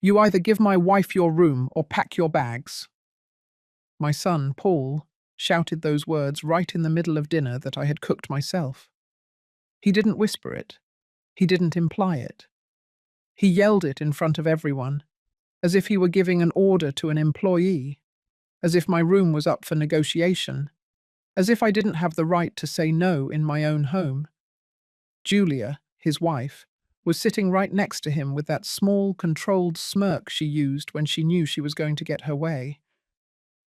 You either give my wife your room or pack your bags. My son, Paul, shouted those words right in the middle of dinner that I had cooked myself. He didn't whisper it. He didn't imply it. He yelled it in front of everyone, as if he were giving an order to an employee, as if my room was up for negotiation, as if I didn't have the right to say no in my own home. Julia, his wife, was sitting right next to him with that small, controlled smirk she used when she knew she was going to get her way.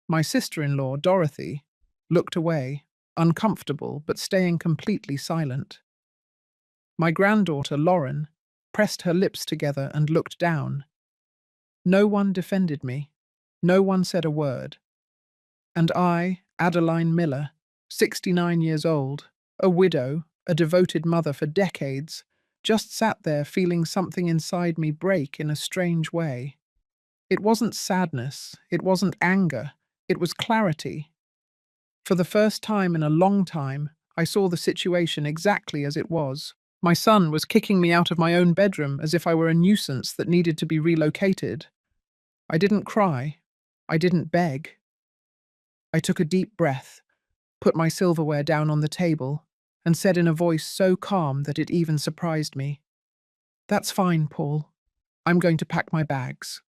My sister-in-law, Dorothy, looked away, uncomfortable but staying completely silent. My granddaughter, Lauren, pressed her lips together and looked down. No one defended me. No one said a word. And I, Adeline Miller, 69 years old, a widow, a devoted mother for decades, just sat there feeling something inside me break in a strange way. It wasn't sadness, it wasn't anger, it was clarity. For the first time in a long time, I saw the situation exactly as it was. My son was kicking me out of my own bedroom as if I were a nuisance that needed to be relocated. I didn't cry. I didn't beg. I took a deep breath, put my silverware down on the table, and said in a voice so calm that it even surprised me, "That's fine, Paul. I'm going to pack my bags."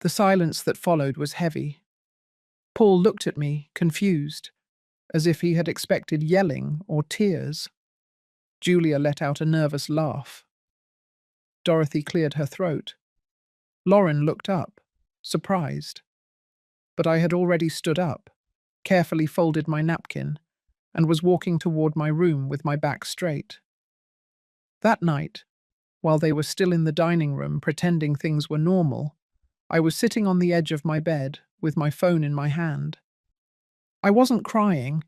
The silence that followed was heavy. Paul looked at me, confused, as if he had expected yelling or tears. Julia let out a nervous laugh. Dorothy cleared her throat. Lauren looked up, surprised. But I had already stood up, carefully folded my napkin, and was walking toward my room with my back straight. That night, while they were still in the dining room pretending things were normal, I was sitting on the edge of my bed with my phone in my hand. I wasn't crying.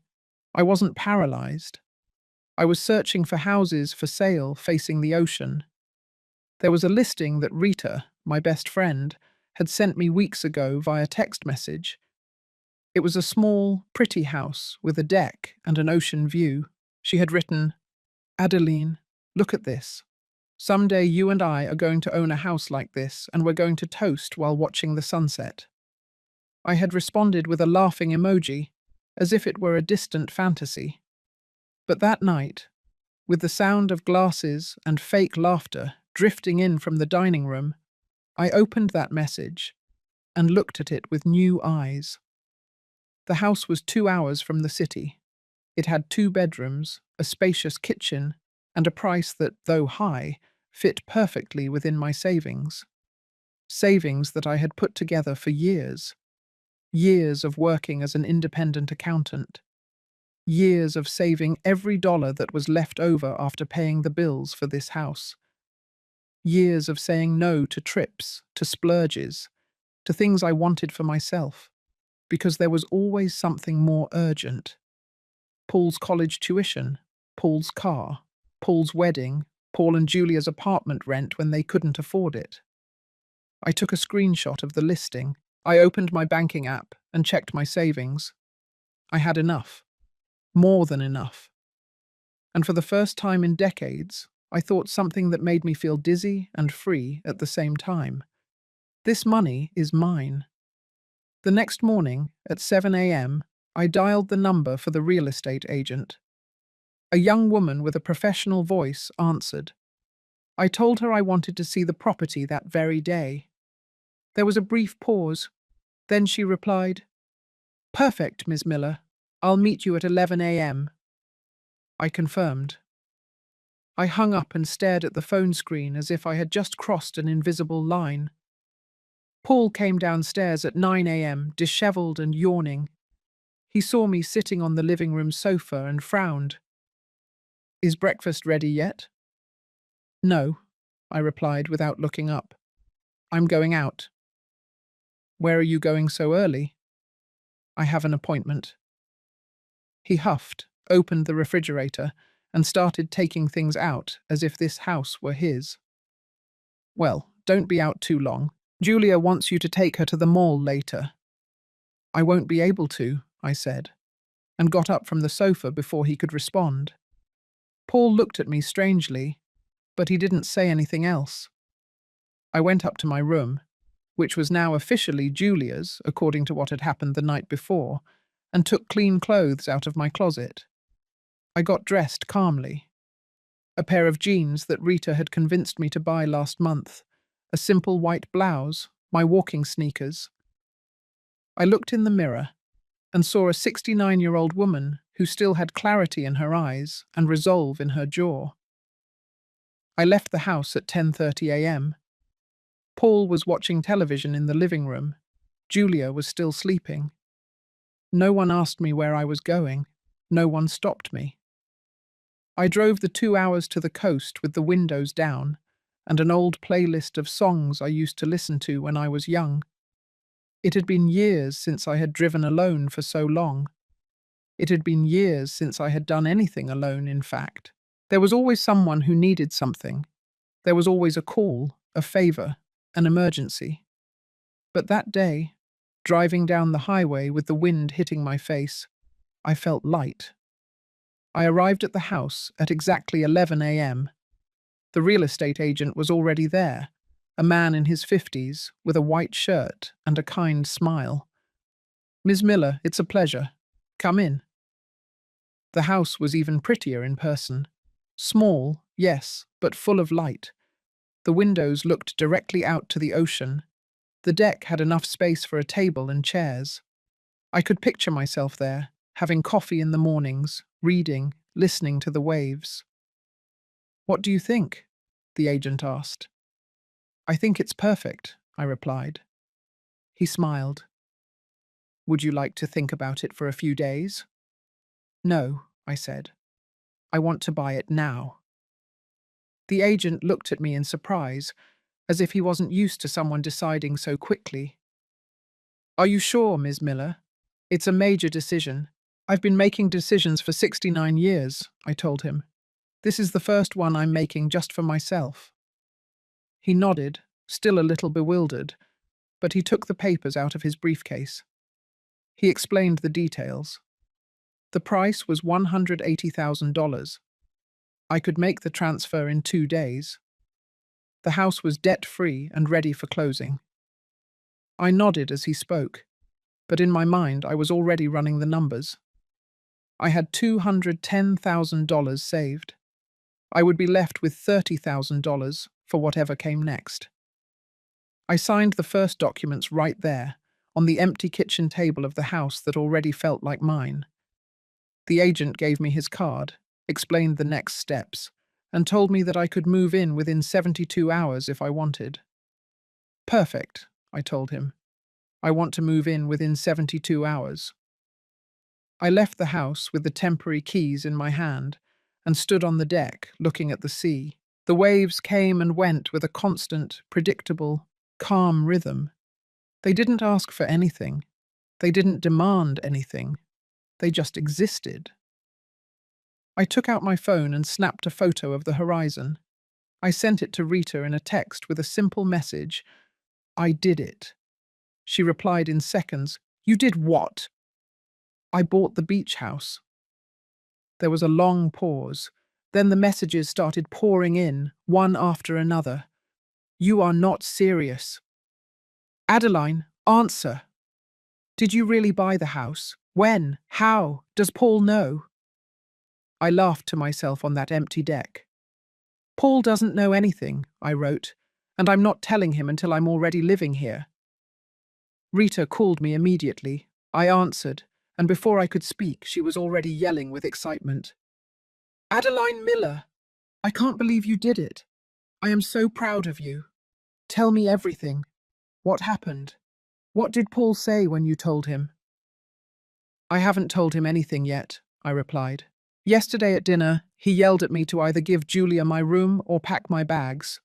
I wasn't paralyzed. I was searching for houses for sale facing the ocean. There was a listing that Rita, my best friend, had sent me weeks ago via text message. It was a small, pretty house with a deck and an ocean view. She had written, "Adeline, look at this. Someday you and I are going to own a house like this, and we're going to toast while watching the sunset." I had responded with a laughing emoji, as if it were a distant fantasy. But that night, with the sound of glasses and fake laughter drifting in from the dining room, I opened that message and looked at it with new eyes. The house was 2 hours from the city. It had 2 bedrooms, a spacious kitchen, and a price that, though high, fit perfectly within my savings. Savings that I had put together for years. Years of working as an independent accountant. Years of saving every dollar that was left over after paying the bills for this house. Years of saying no to trips, to splurges, to things I wanted for myself, because there was always something more urgent. Paul's college tuition, Paul's car, Paul's wedding, Paul and Julia's apartment rent when they couldn't afford it. I took a screenshot of the listing. I opened my banking app and checked my savings. I had enough. More than enough. And for the first time in decades, I thought something that made me feel dizzy and free at the same time. This money is mine. The next morning, at 7 a.m., I dialed the number for the real estate agent. A young woman with a professional voice answered. I told her I wanted to see the property that very day. There was a brief pause. Then she replied, "Perfect, Ms. Miller. I'll meet you at 11 a.m. I confirmed. I hung up and stared at the phone screen as if I had just crossed an invisible line. Paul came downstairs at 9 a.m., disheveled and yawning. He saw me sitting on the living room sofa and frowned. "Is breakfast ready yet?" "No," I replied without looking up. "I'm going out." "Where are you going so early?" "I have an appointment." He huffed, opened the refrigerator, and started taking things out as if this house were his. "Well, don't be out too long. Julia wants you to take her to the mall later." "I won't be able to," I said, and got up from the sofa before he could respond. Paul looked at me strangely, but he didn't say anything else. I went up to my room, which was now officially Julia's, according to what had happened the night before, and took clean clothes out of my closet. I got dressed calmly. A pair of jeans that Rita had convinced me to buy last month, a simple white blouse, my walking sneakers. I looked in the mirror and saw a 69-year-old woman who still had clarity in her eyes and resolve in her jaw. I left the house at 10:30 a.m. Paul was watching television in the living room. Julia was still sleeping. No one asked me where I was going. No one stopped me. I drove the 2 hours to the coast with the windows down and an old playlist of songs I used to listen to when I was young. It had been years since I had driven alone for so long. It had been years since I had done anything alone, in fact. There was always someone who needed something. There was always a call, a favor, an emergency. But that day, driving down the highway with the wind hitting my face, I felt light. I arrived at the house at exactly 11 a.m. The real estate agent was already there, a man in his 50s with a white shirt and a kind smile. "Ms. Miller, it's a pleasure. Come in." The house was even prettier in person. Small, yes, but full of light. The windows looked directly out to the ocean. The deck had enough space for a table and chairs. I could picture myself there, having coffee in the mornings, reading, listening to the waves. "What do you think?" the agent asked. "I think it's perfect," I replied. He smiled. "Would you like to think about it for a few days?" "No," I said. "I want to buy it now." The agent looked at me in surprise, as if he wasn't used to someone deciding so quickly. "Are you sure, Ms. Miller? It's a major decision. I've been making decisions for 69 years, I told him. This is the first one I'm making just for myself. He nodded, still a little bewildered, but he took the papers out of his briefcase. He explained the details. The price was $180,000. I could make the transfer in 2 days. The house was debt-free and ready for closing. I nodded as he spoke, but in my mind I was already running the numbers. I had $210,000 saved. I would be left with $30,000 for whatever came next. I signed the first documents right there, on the empty kitchen table of the house that already felt like mine. The agent gave me his card, explained the next steps, and told me that I could move in within 72 hours if I wanted. "Perfect," I told him. "I want to move in within 72 hours." I left the house with the temporary keys in my hand and stood on the deck looking at the sea. The waves came and went with a constant, predictable, calm rhythm. They didn't ask for anything. They didn't demand anything. They just existed. I took out my phone and snapped a photo of the horizon. I sent it to Rita in a text with a simple message. "I did it." She replied in seconds. "You did what?" "I bought the beach house." There was a long pause. Then the messages started pouring in, one after another. "You are not serious." "Adeline, answer. Did you really buy the house? When? How? Does Paul know?" I laughed to myself on that empty deck. "Paul doesn't know anything," I wrote, "and I'm not telling him until I'm already living here." Rita called me immediately. I answered, and before I could speak, she was already yelling with excitement. "Adeline Miller! I can't believe you did it. I am so proud of you. Tell me everything. What happened? What did Paul say when you told him?" "I haven't told him anything yet," I replied. "Yesterday at dinner, he yelled at me to either give Julia my room or pack my bags.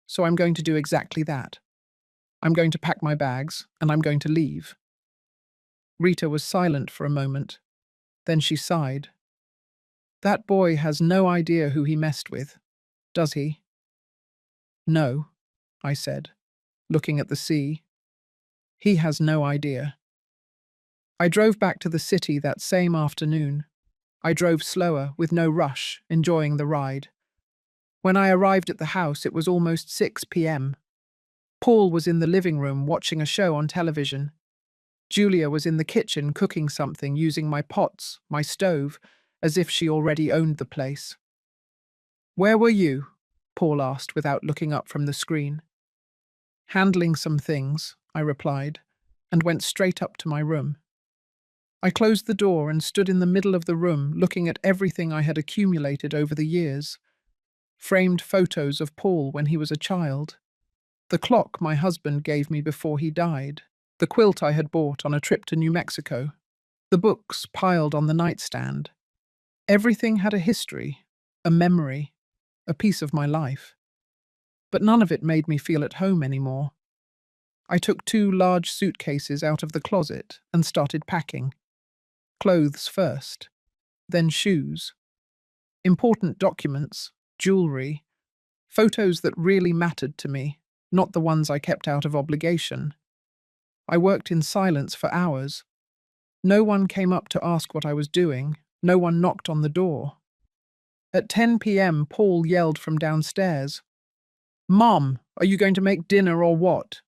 So I'm going to do exactly that. I'm going to pack my bags, and I'm going to leave." Rita was silent for a moment. Then she sighed. "That boy has no idea who he messed with, does he?" "No," I said, looking at the sea. "He has no idea." I drove back to the city that same afternoon. I drove slower, with no rush, enjoying the ride. When I arrived at the house, it was almost 6 p.m. Paul was in the living room watching a show on television. Julia was in the kitchen cooking something using my pots, my stove, as if she already owned the place. "Where were you?" Paul asked without looking up from the screen. "Handling some things," I replied, and went straight up to my room. I closed the door and stood in the middle of the room looking at everything I had accumulated over the years. Framed photos of Paul when he was a child. The clock my husband gave me before he died. The quilt I had bought on a trip to New Mexico. The books piled on the nightstand. Everything had a history, a memory, a piece of my life. But none of it made me feel at home anymore. I took 2 large suitcases out of the closet and started packing. Clothes first, then shoes. Important documents, jewelry, photos that really mattered to me, not the ones I kept out of obligation. I worked in silence for hours. No one came up to ask what I was doing. No one knocked on the door. At 10 p.m., Paul yelled from downstairs, "Mom, are you going to make dinner or what?"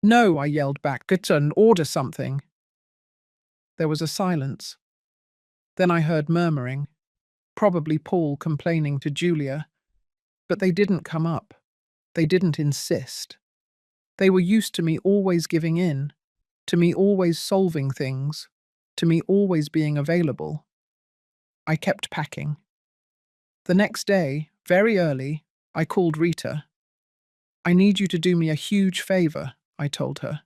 "No," I yelled back. "Get and order something." There was a silence. Then I heard murmuring, probably Paul complaining to Julia. But they didn't come up. They didn't insist. They were used to me always giving in, to me always solving things, to me always being available. I kept packing. The next day, very early, I called Rita. "I need you to do me a huge favor," I told her.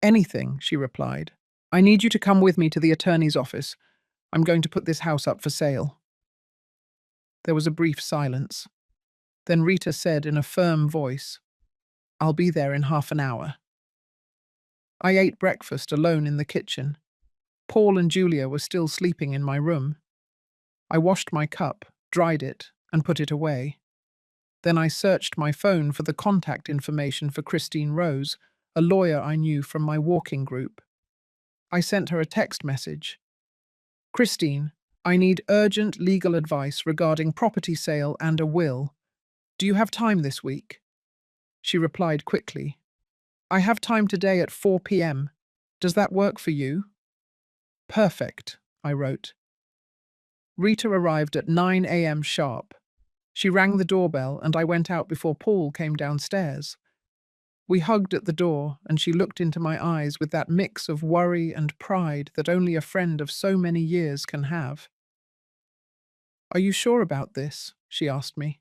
"Anything," she replied. "I need you to come with me to the attorney's office. I'm going to put this house up for sale." There was a brief silence. Then Rita said in a firm voice, "I'll be there in half an hour." I ate breakfast alone in the kitchen. Paul and Julia were still sleeping in my room. I washed my cup, dried it, and put it away. Then I searched my phone for the contact information for Christine Rose, a lawyer I knew from my walking group. I sent her a text message. "Christine, I need urgent legal advice regarding property sale and a will. Do you have time this week?" She replied quickly, "I have time today at 4 p.m. Does that work for you?" "Perfect," I wrote. Rita arrived at 9 a.m. sharp. She rang the doorbell and I went out before Paul came downstairs. We hugged at the door and she looked into my eyes with that mix of worry and pride that only a friend of so many years can have. "Are you sure about this?" she asked me.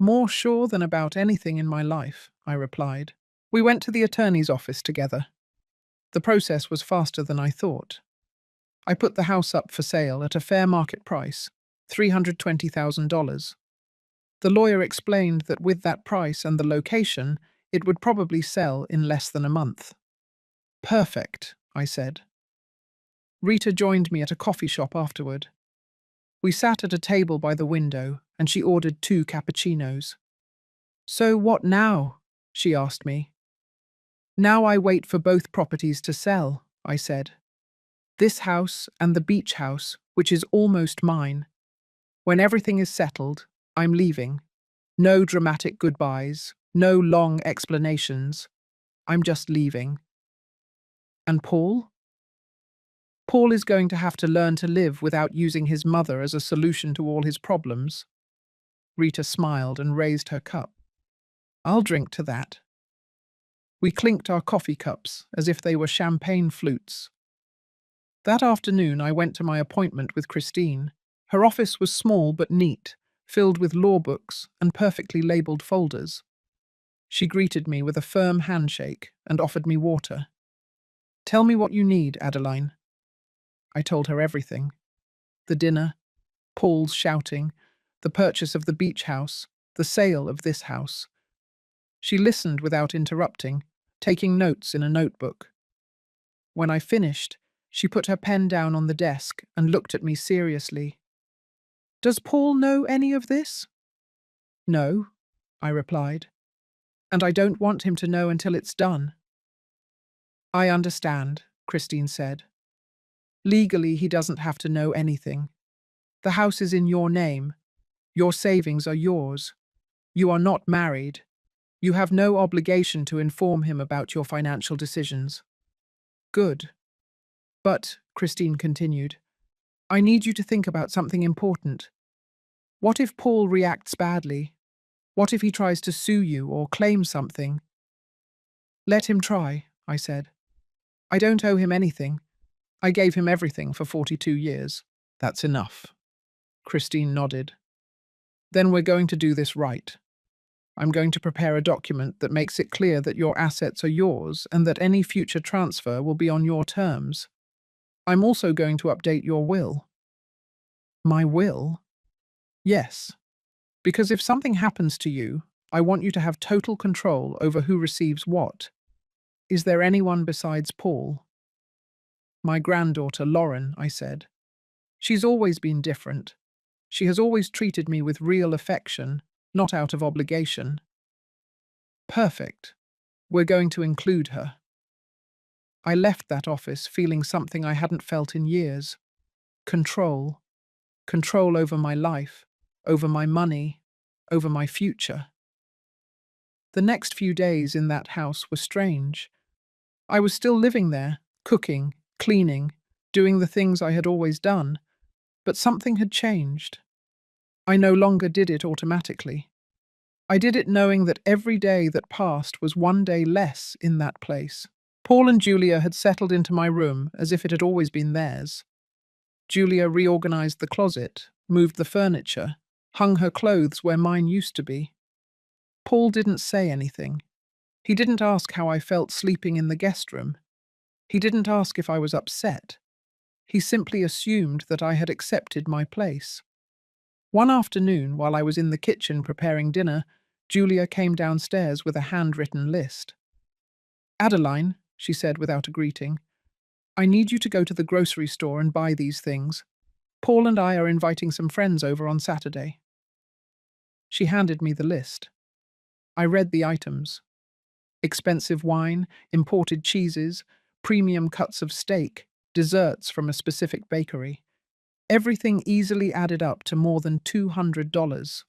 "More sure than about anything in my life," I replied. We went to the attorney's office together. The process was faster than I thought. I put the house up for sale at a fair market price, $320,000. The lawyer explained that with that price and the location, it would probably sell in less than a month. "Perfect," I said. Rita joined me at a coffee shop afterward. We sat at a table by the window, and she ordered 2 cappuccinos. "So what now?" she asked me. "Now I wait for both properties to sell," I said. "This house and the beach house, which is almost mine. When everything is settled, I'm leaving. No dramatic goodbyes, no long explanations. I'm just leaving." "And Paul?" "Paul is going to have to learn to live without using his mother as a solution to all his problems." Rita smiled and raised her cup. "I'll drink to that." We clinked our coffee cups as if they were champagne flutes. That afternoon I went to my appointment with Christine. Her office was small but neat, filled with law books and perfectly labelled folders. She greeted me with a firm handshake and offered me water. "Tell me what you need, Adeline." I told her everything. The dinner, Paul's shouting, the purchase of the beach house, the sale of this house. She listened without interrupting, taking notes in a notebook. When I finished, she put her pen down on the desk and looked at me seriously. "Does Paul know any of this?" "No," I replied. "And I don't want him to know until it's done." "I understand," Christine said. "Legally, he doesn't have to know anything. The house is in your name. Your savings are yours. You are not married. You have no obligation to inform him about your financial decisions. Good. But, Christine continued, I need you to think about something important. What if Paul reacts badly? What if he tries to sue you or claim something? Let him try, I said. I don't owe him anything. I gave him everything for 42 years. That's enough. Christine nodded. Then we're going to do this right. I'm going to prepare a document that makes it clear that your assets are yours and that any future transfer will be on your terms. I'm also going to update your will. My will? Yes. Because if something happens to you, I want you to have total control over who receives what. Is there anyone besides Paul? My granddaughter, Lauren, I said. She's always been different. She has always treated me with real affection, not out of obligation. Perfect. We're going to include her. I left that office feeling something I hadn't felt in years. Control. Control over my life, over my money, over my future. The next few days in that house were strange. I was still living there, cooking, cleaning, doing the things I had always done, but something had changed. I no longer did it automatically. I did it knowing that every day that passed was one day less in that place. Paul and Julia had settled into my room as if it had always been theirs. Julia reorganized the closet, moved the furniture, hung her clothes where mine used to be. Paul didn't say anything. He didn't ask how I felt sleeping in the guest room. He didn't ask if I was upset. He simply assumed that I had accepted my place. One afternoon, while I was in the kitchen preparing dinner, Julia came downstairs with a handwritten list. Adeline, she said without a greeting, I need you to go to the grocery store and buy these things. Paul and I are inviting some friends over on Saturday. She handed me the list. I read the items. Expensive wine, imported cheeses, premium cuts of steak, desserts from a specific bakery. Everything easily added up to more than $200.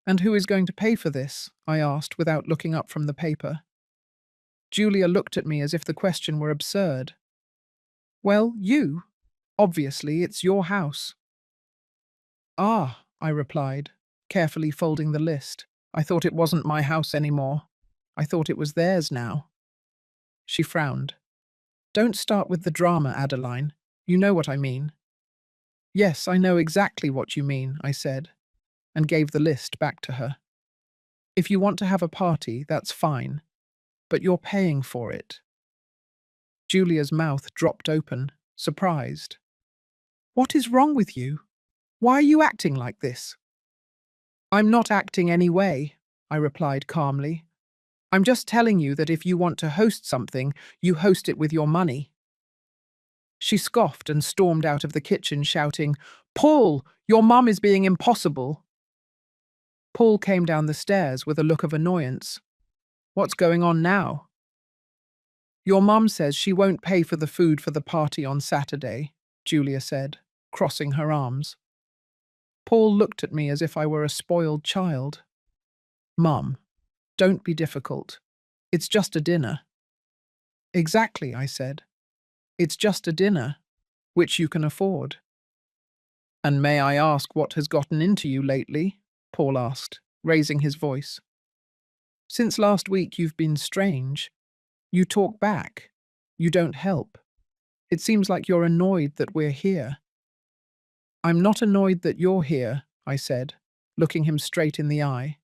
And who is going to pay for this? I asked without looking up from the paper. Julia looked at me as if the question were absurd. Well, you. Obviously, it's your house. Ah, I replied, carefully folding the list. I thought it wasn't my house anymore. I thought it was theirs now. She frowned. Don't start with the drama, Adeline. You know what I mean. Yes, I know exactly what you mean, I said, and gave the list back to her. If you want to have a party, that's fine, but you're paying for it. Julia's mouth dropped open, surprised. What is wrong with you? Why are you acting like this? I'm not acting any way, I replied calmly. I'm just telling you that if you want to host something, you host it with your money. She scoffed and stormed out of the kitchen, shouting, Paul, your mum is being impossible. Paul came down the stairs with a look of annoyance. What's going on now? Your mum says she won't pay for the food for the party on Saturday, Julia said, crossing her arms. Paul looked at me as if I were a spoiled child. Mum, don't be difficult. It's just a dinner. Exactly, I said. It's just a dinner, which you can afford. And may I ask what has gotten into you lately? Paul asked, raising his voice. Since last week you've been strange. You talk back. You don't help. It seems like you're annoyed that we're here. I'm not annoyed that you're here, I said, looking him straight in the eye.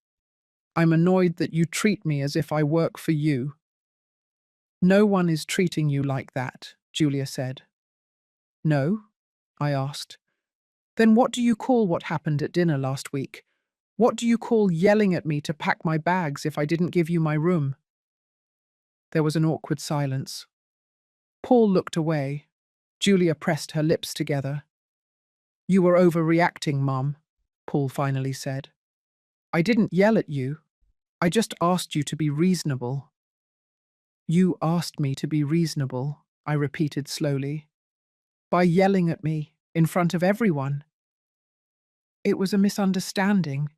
I'm annoyed that you treat me as if I work for you. No one is treating you like that, Julia said. No? I asked. Then what do you call what happened at dinner last week? What do you call yelling at me to pack my bags if I didn't give you my room? There was an awkward silence. Paul looked away. Julia pressed her lips together. You were overreacting, Mum, Paul finally said. I didn't yell at you. I just asked you to be reasonable. You asked me to be reasonable, I repeated slowly. By yelling at me, in front of everyone. It was a misunderstanding,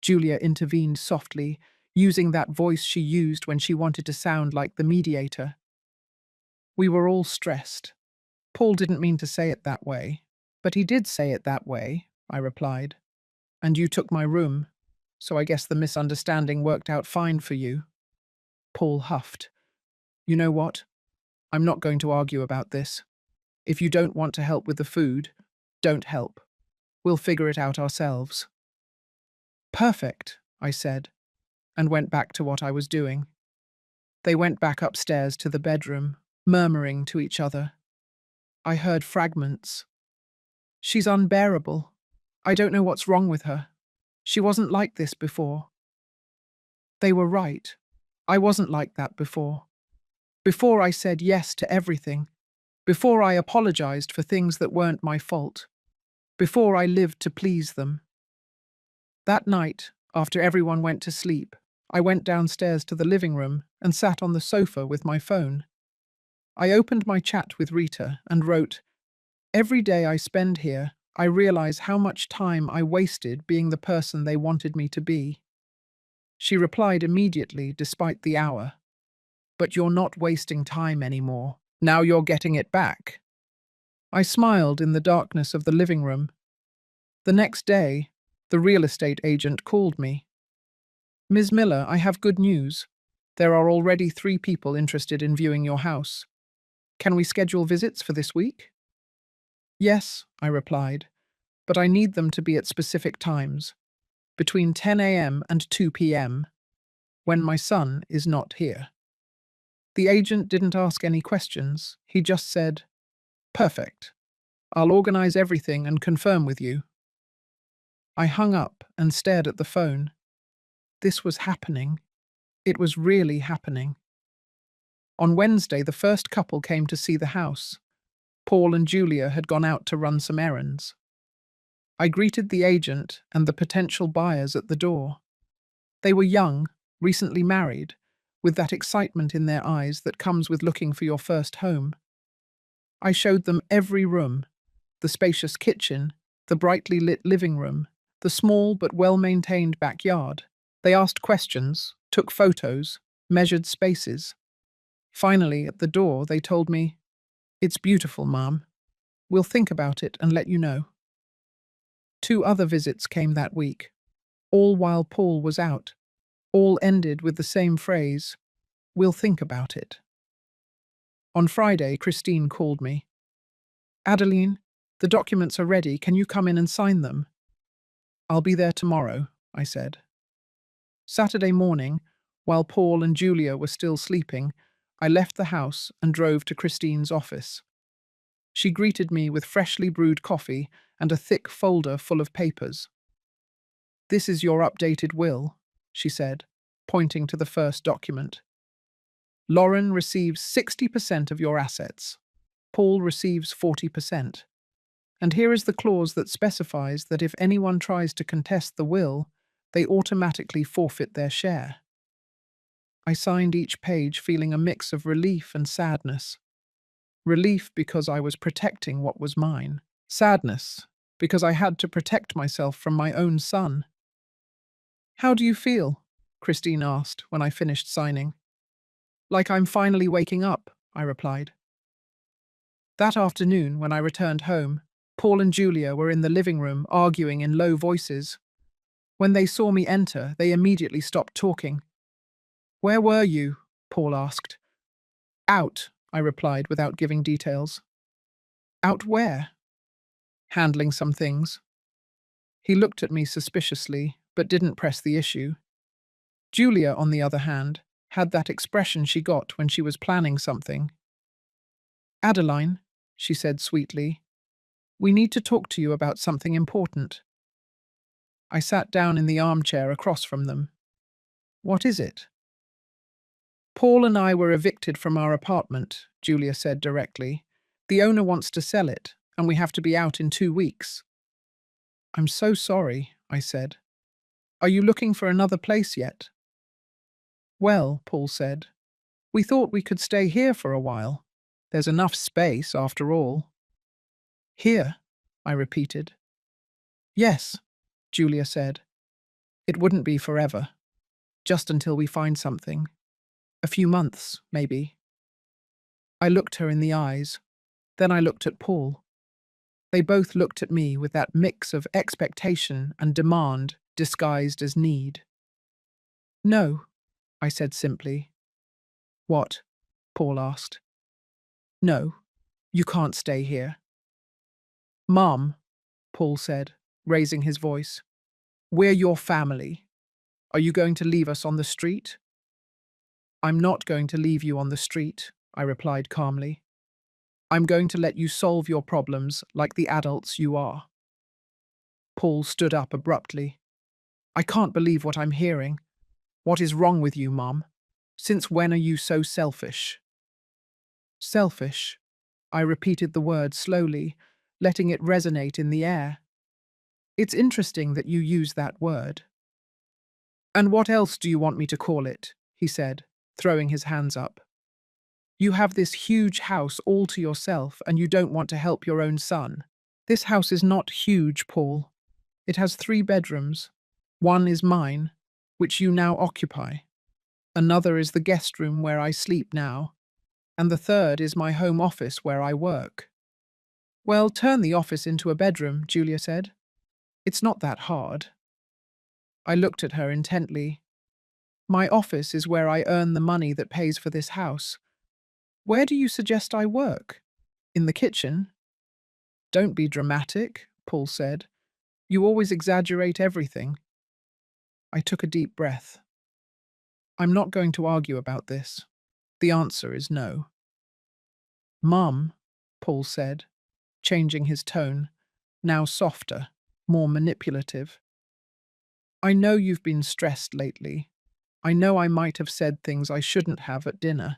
Julia intervened softly. using that voice she used when she wanted to sound like the mediator. We were all stressed. Paul didn't mean to say it that way, but he did say it that way, I replied. And you took my room, so I guess the misunderstanding worked out fine for you. Paul huffed. You know what? I'm not going to argue about this. If you don't want to help with the food, don't help. We'll figure it out ourselves. Perfect, I said, and went back to what I was doing. They went back upstairs to the bedroom, murmuring to each other. I heard fragments. She's unbearable. I don't know what's wrong with her. She wasn't like this before. They were right. I wasn't like that before. Before I said yes to everything. Before I apologized for things that weren't my fault. Before I lived to please them. That night, after everyone went to sleep, I went downstairs to the living room and sat on the sofa with my phone. I opened my chat with Rita and wrote, "Every day I spend here, I realize how much time I wasted being the person they wanted me to be." She replied immediately despite the hour. "But you're not wasting time anymore. Now you're getting it back." I smiled in the darkness of the living room. The next day, the real estate agent called me. "Ms. Miller, I have good news. There are already 3 people interested in viewing your house. Can we schedule visits for this week?" "Yes," I replied, "but I need them to be at specific times, between 10 a.m. and 2 p.m., when my son is not here." The agent didn't ask any questions. He just said, "Perfect. I'll organize everything and confirm with you." I hung up and stared at the phone. This was happening. It was really happening. On Wednesday, the first couple came to see the house. Paul and Julia had gone out to run some errands. I greeted the agent and the potential buyers at the door. They were young, recently married, with that excitement in their eyes that comes with looking for your first home. I showed them every room, the spacious kitchen, the brightly lit living room, the small but well-maintained backyard. They asked questions, took photos, measured spaces. Finally, at the door, they told me, "It's beautiful, Mom. We'll think about it and let you know." 2 other visits came that week, all while Paul was out. All ended with the same phrase, "We'll think about it." On Friday, Christine called me. "Adeline, the documents are ready. Can you come in and sign them?" "I'll be there tomorrow," I said. Saturday morning, while Paul and Julia were still sleeping, I left the house and drove to Christine's office. She greeted me with freshly brewed coffee and a thick folder full of papers. "This is your updated will," she said, pointing to the first document. "Lauren receives 60% of your assets. Paul receives 40%. And here is the clause that specifies that if anyone tries to contest the will, they automatically forfeit their share." I signed each page feeling a mix of relief and sadness. Relief because I was protecting what was mine. Sadness because I had to protect myself from my own son. "How do you feel?" Christine asked when I finished signing. "Like I'm finally waking up," I replied. That afternoon, when I returned home, Paul and Julia were in the living room arguing in low voices. When they saw me enter, they immediately stopped talking. "Where were you?" Paul asked. "Out," I replied without giving details. "Out where?" "Handling some things." He looked at me suspiciously, but didn't press the issue. Julia, on the other hand, had that expression she got when she was planning something. "Adeline," she said sweetly, "we need to talk to you about something important." I sat down in the armchair across from them. "What is it?" "Paul and I were evicted from our apartment," Julia said directly. "The owner wants to sell it, and we have to be out in 2 weeks." "I'm so sorry," I said. "Are you looking for another place yet?" "Well," Paul said, "we thought we could stay here for a while. There's enough space, after all." "Here?" I repeated. "Yes," Julia said. "It wouldn't be forever." Just until we find something. A few months, maybe. I looked her in the eyes. Then I looked at Paul. They both looked at me with that mix of expectation and demand disguised as need. No, I said simply. What? Paul asked. No, you can't stay here. Mom, Paul said, raising his voice, we're your family. Are you going to leave us on the street? I'm not going to leave you on the street, I replied calmly. I'm going to let you solve your problems like the adults you are. Paul stood up abruptly. I can't believe what I'm hearing. What is wrong with you, Mom? Since when are you so selfish? Selfish? I repeated the word slowly, letting it resonate in the air. It's interesting that you use that word. And what else do you want me to call it? He said, throwing his hands up. You have this huge house all to yourself and you don't want to help your own son. This house is not huge, Paul. It has 3 bedrooms. One is mine, which you now occupy. Another is the guest room where I sleep now. And the third is my home office where I work. Well, turn the office into a bedroom, Julia said. It's not that hard. I looked at her intently. My office is where I earn the money that pays for this house. Where do you suggest I work? In the kitchen? Don't be dramatic, Paul said. You always exaggerate everything. I took a deep breath. I'm not going to argue about this. The answer is no. Mum, Paul said, changing his tone, now softer, more manipulative. I know you've been stressed lately. I know I might have said things I shouldn't have at dinner.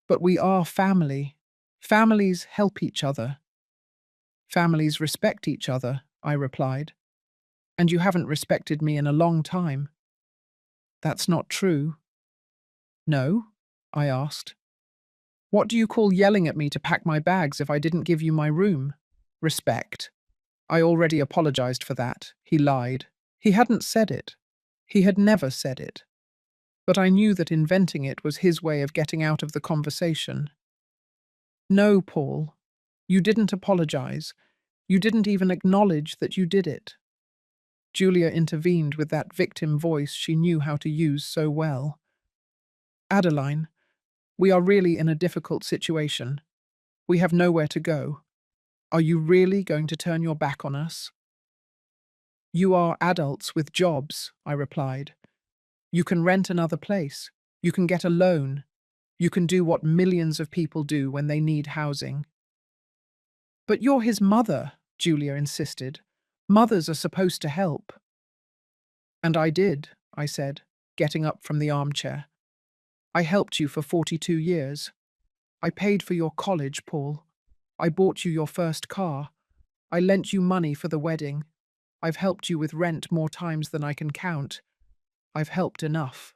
But we are family. Families help each other. Families respect each other, I replied. And you haven't respected me in a long time. That's not true. No? I asked. What do you call yelling at me to pack my bags if I didn't give you my room? Respect. I already apologized for that. He lied. He hadn't said it. He had never said it. But I knew that inventing it was his way of getting out of the conversation. No, Paul. You didn't apologize. You didn't even acknowledge that you did it. Julia intervened with that victim voice she knew how to use so well. Adeline, we are really in a difficult situation. We have nowhere to go. Are you really going to turn your back on us? You are adults with jobs, I replied. You can rent another place. You can get a loan. You can do what millions of people do when they need housing. But you're his mother, Julia insisted. Mothers are supposed to help. And I did, I said, getting up from the armchair. I helped you for 42 years. I paid for your college, Paul. I bought you your first car. I lent you money for the wedding. I've helped you with rent more times than I can count. I've helped enough.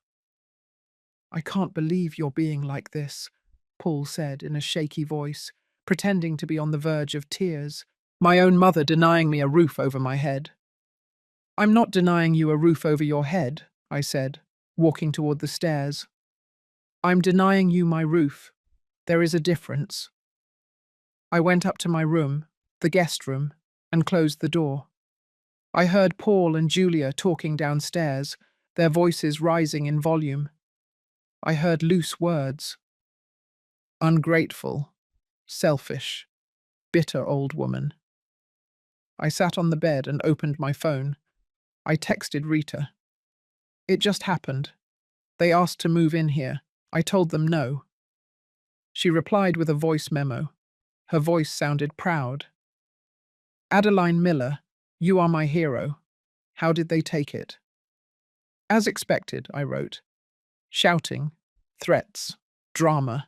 I can't believe you're being like this, Paul said in a shaky voice, pretending to be on the verge of tears. My own mother denying me a roof over my head. I'm not denying you a roof over your head, I said, walking toward the stairs. I'm denying you my roof. There is a difference. I went up to my room, the guest room, and closed the door. I heard Paul and Julia talking downstairs, their voices rising in volume. I heard loose words. Ungrateful, selfish, bitter old woman. I sat on the bed and opened my phone. I texted Rita. It just happened. They asked to move in here. I told them no. She replied with a voice memo. Her voice sounded proud. Adeline Miller, you are my hero. How did they take it? As expected, I wrote. Shouting, threats, drama.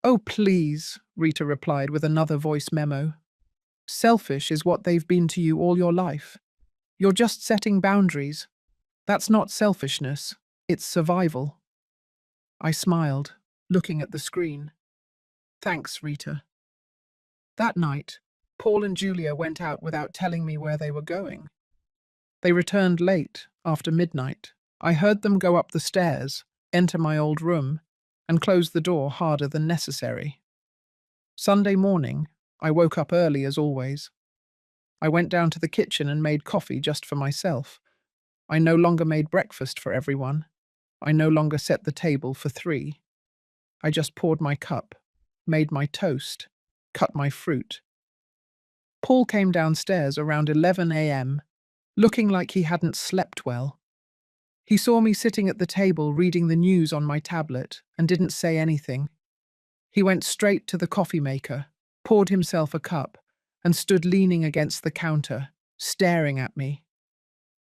Oh, please, Rita replied with another voice memo. Selfish is what they've been to you all your life. You're just setting boundaries. That's not selfishness, it's survival. I smiled, looking at the screen. Thanks, Rita. That night, Paul and Julia went out without telling me where they were going. They returned late, after midnight, I heard them go up the stairs, enter my old room, and close the door harder than necessary. Sunday morning, I woke up early as always. I went down to the kitchen and made coffee just for myself. I no longer made breakfast for everyone. I no longer set the table for three. I just poured my cup, made my toast, cut my fruit. Paul came downstairs around 11 a.m., looking like he hadn't slept well. He saw me sitting at the table reading the news on my tablet and didn't say anything. He went straight to the coffee maker, poured himself a cup, and stood leaning against the counter, staring at me.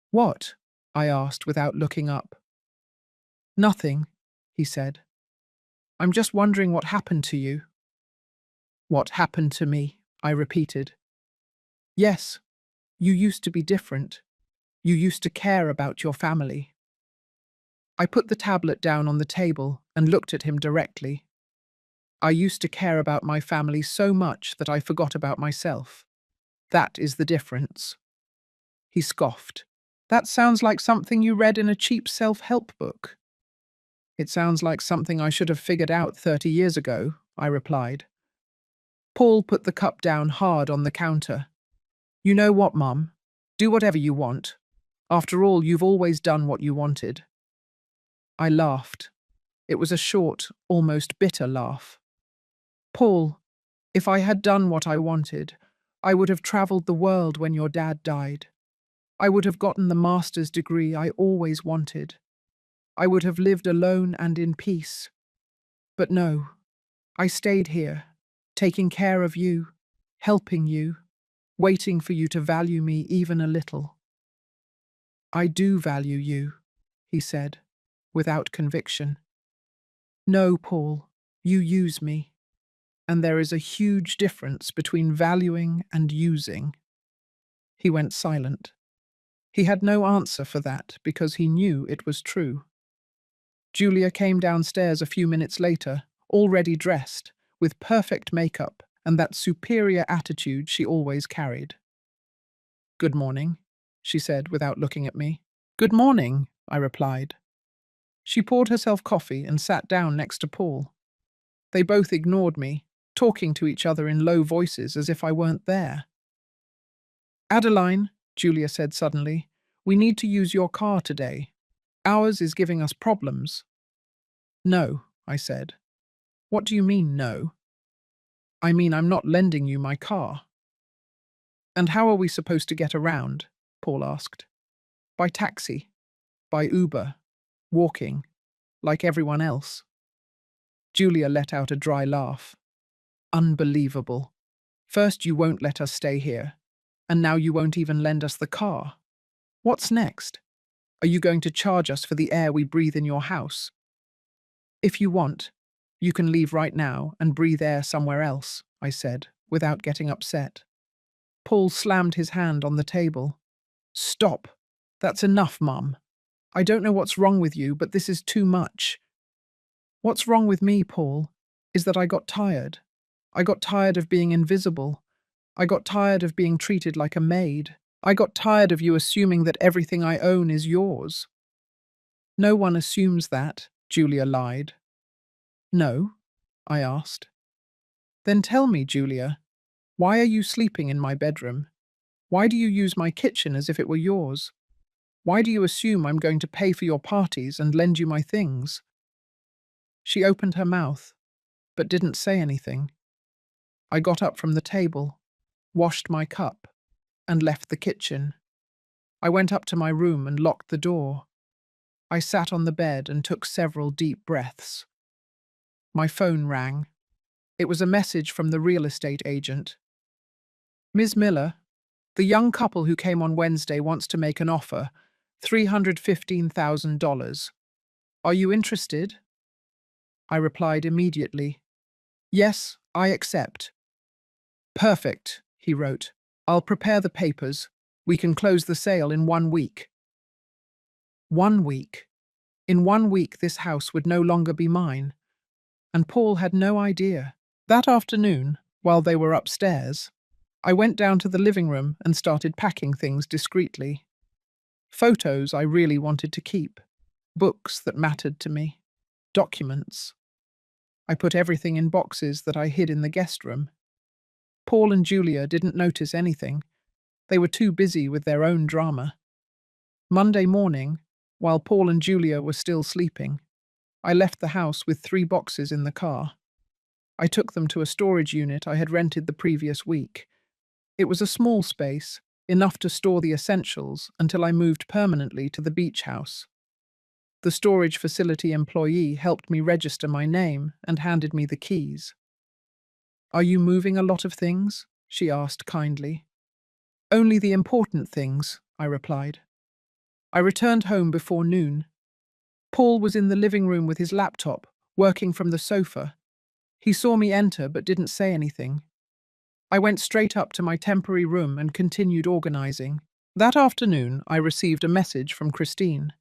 "What?" I asked without looking up. "Nothing," he said. "I'm just wondering what happened to you." "What happened to me?" I repeated. "Yes, you used to be different. You used to care about your family." I put the tablet down on the table and looked at him directly. I used to care about my family so much that I forgot about myself. That is the difference. He scoffed. "That sounds like something you read in a cheap self-help book." "It sounds like something I should have figured out 30 years ago," I replied. Paul put the cup down hard on the counter. "You know what, Mum? Do whatever you want. After all, you've always done what you wanted." I laughed. It was a short, almost bitter laugh. "Paul, if I had done what I wanted, I would have travelled the world when your dad died. I would have gotten the master's degree I always wanted. I would have lived alone and in peace. But no, I stayed here, taking care of you, helping you, waiting for you to value me even a little." "I do value you," he said, without conviction. "No, Paul, you use me. And there is a huge difference between valuing and using." He went silent. He had no answer for that because he knew it was true. Julia came downstairs a few minutes later, already dressed, with perfect makeup and that superior attitude she always carried. "Good morning," she said without looking at me. "Good morning," I replied. She poured herself coffee and sat down next to Paul. They both ignored me, talking to each other in low voices as if I weren't there. "Adeline," Julia said suddenly, "we need to use your car today. Ours is giving us problems." "No," I said. "What do you mean, no?" "I mean I'm not lending you my car." "And how are we supposed to get around?" Paul asked. "By taxi. By Uber. Walking. Like everyone else." Julia let out a dry laugh. "Unbelievable. First you won't let us stay here, and now you won't even lend us the car. What's next? Are you going to charge us for the air we breathe in your house? If you want, you can leave right now and breathe air somewhere else," I said, without getting upset. Paul slammed his hand on the table. "Stop. That's enough, Mum. I don't know what's wrong with you, but this is too much." "What's wrong with me, Paul, is that I got tired. I got tired of being invisible. I got tired of being treated like a maid. I got tired of you assuming that everything I own is yours." "No one assumes that," Julia lied. "No?" I asked. "Then tell me, Julia, why are you sleeping in my bedroom? Why do you use my kitchen as if it were yours? Why do you assume I'm going to pay for your parties and lend you my things?" She opened her mouth, but didn't say anything. I got up from the table, washed my cup, and left the kitchen. I went up to my room and locked the door. I sat on the bed and took several deep breaths. My phone rang. It was a message from the real estate agent. "Ms. Miller, the young couple who came on Wednesday wants to make an offer, $315,000. Are you interested?" I replied immediately. "Yes, I accept." "Perfect," he wrote. "I'll prepare the papers. We can close the sale in 1 week." 1 week. In 1 week this house would no longer be mine. And Paul had no idea. That afternoon, while they were upstairs, I went down to the living room and started packing things discreetly. Photos I really wanted to keep. books that mattered to me, documents. I put everything in boxes that I hid in the guest room. Paul and Julia didn't notice anything. They were too busy with their own drama. Monday morning, while Paul and Julia were still sleeping, I left the house with 3 boxes in the car. I took them to a storage unit I had rented the previous week. It was a small space, enough to store the essentials until I moved permanently to the beach house. The storage facility employee helped me register my name and handed me the keys. "Are you moving a lot of things?" she asked kindly. "Only the important things," I replied. I returned home before noon. Paul was in the living room with his laptop, working from the sofa. He saw me enter but didn't say anything. I went straight up to my temporary room and continued organizing. That afternoon, I received a message from Christine.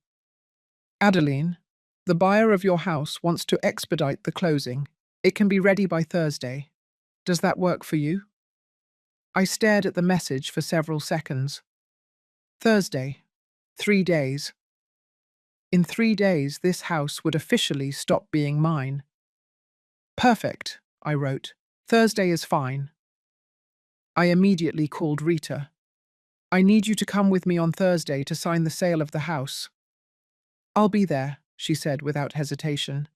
"Adeline, the buyer of your house wants to expedite the closing. It can be ready by Thursday. Does that work for you?" I stared at the message for several seconds. Thursday. 3 days. In 3 days, this house would officially stop being mine. "Perfect," I wrote. "Thursday is fine." I immediately called Rita. "I need you to come with me on Thursday to sign the sale of the house." "I'll be there," she said without hesitation.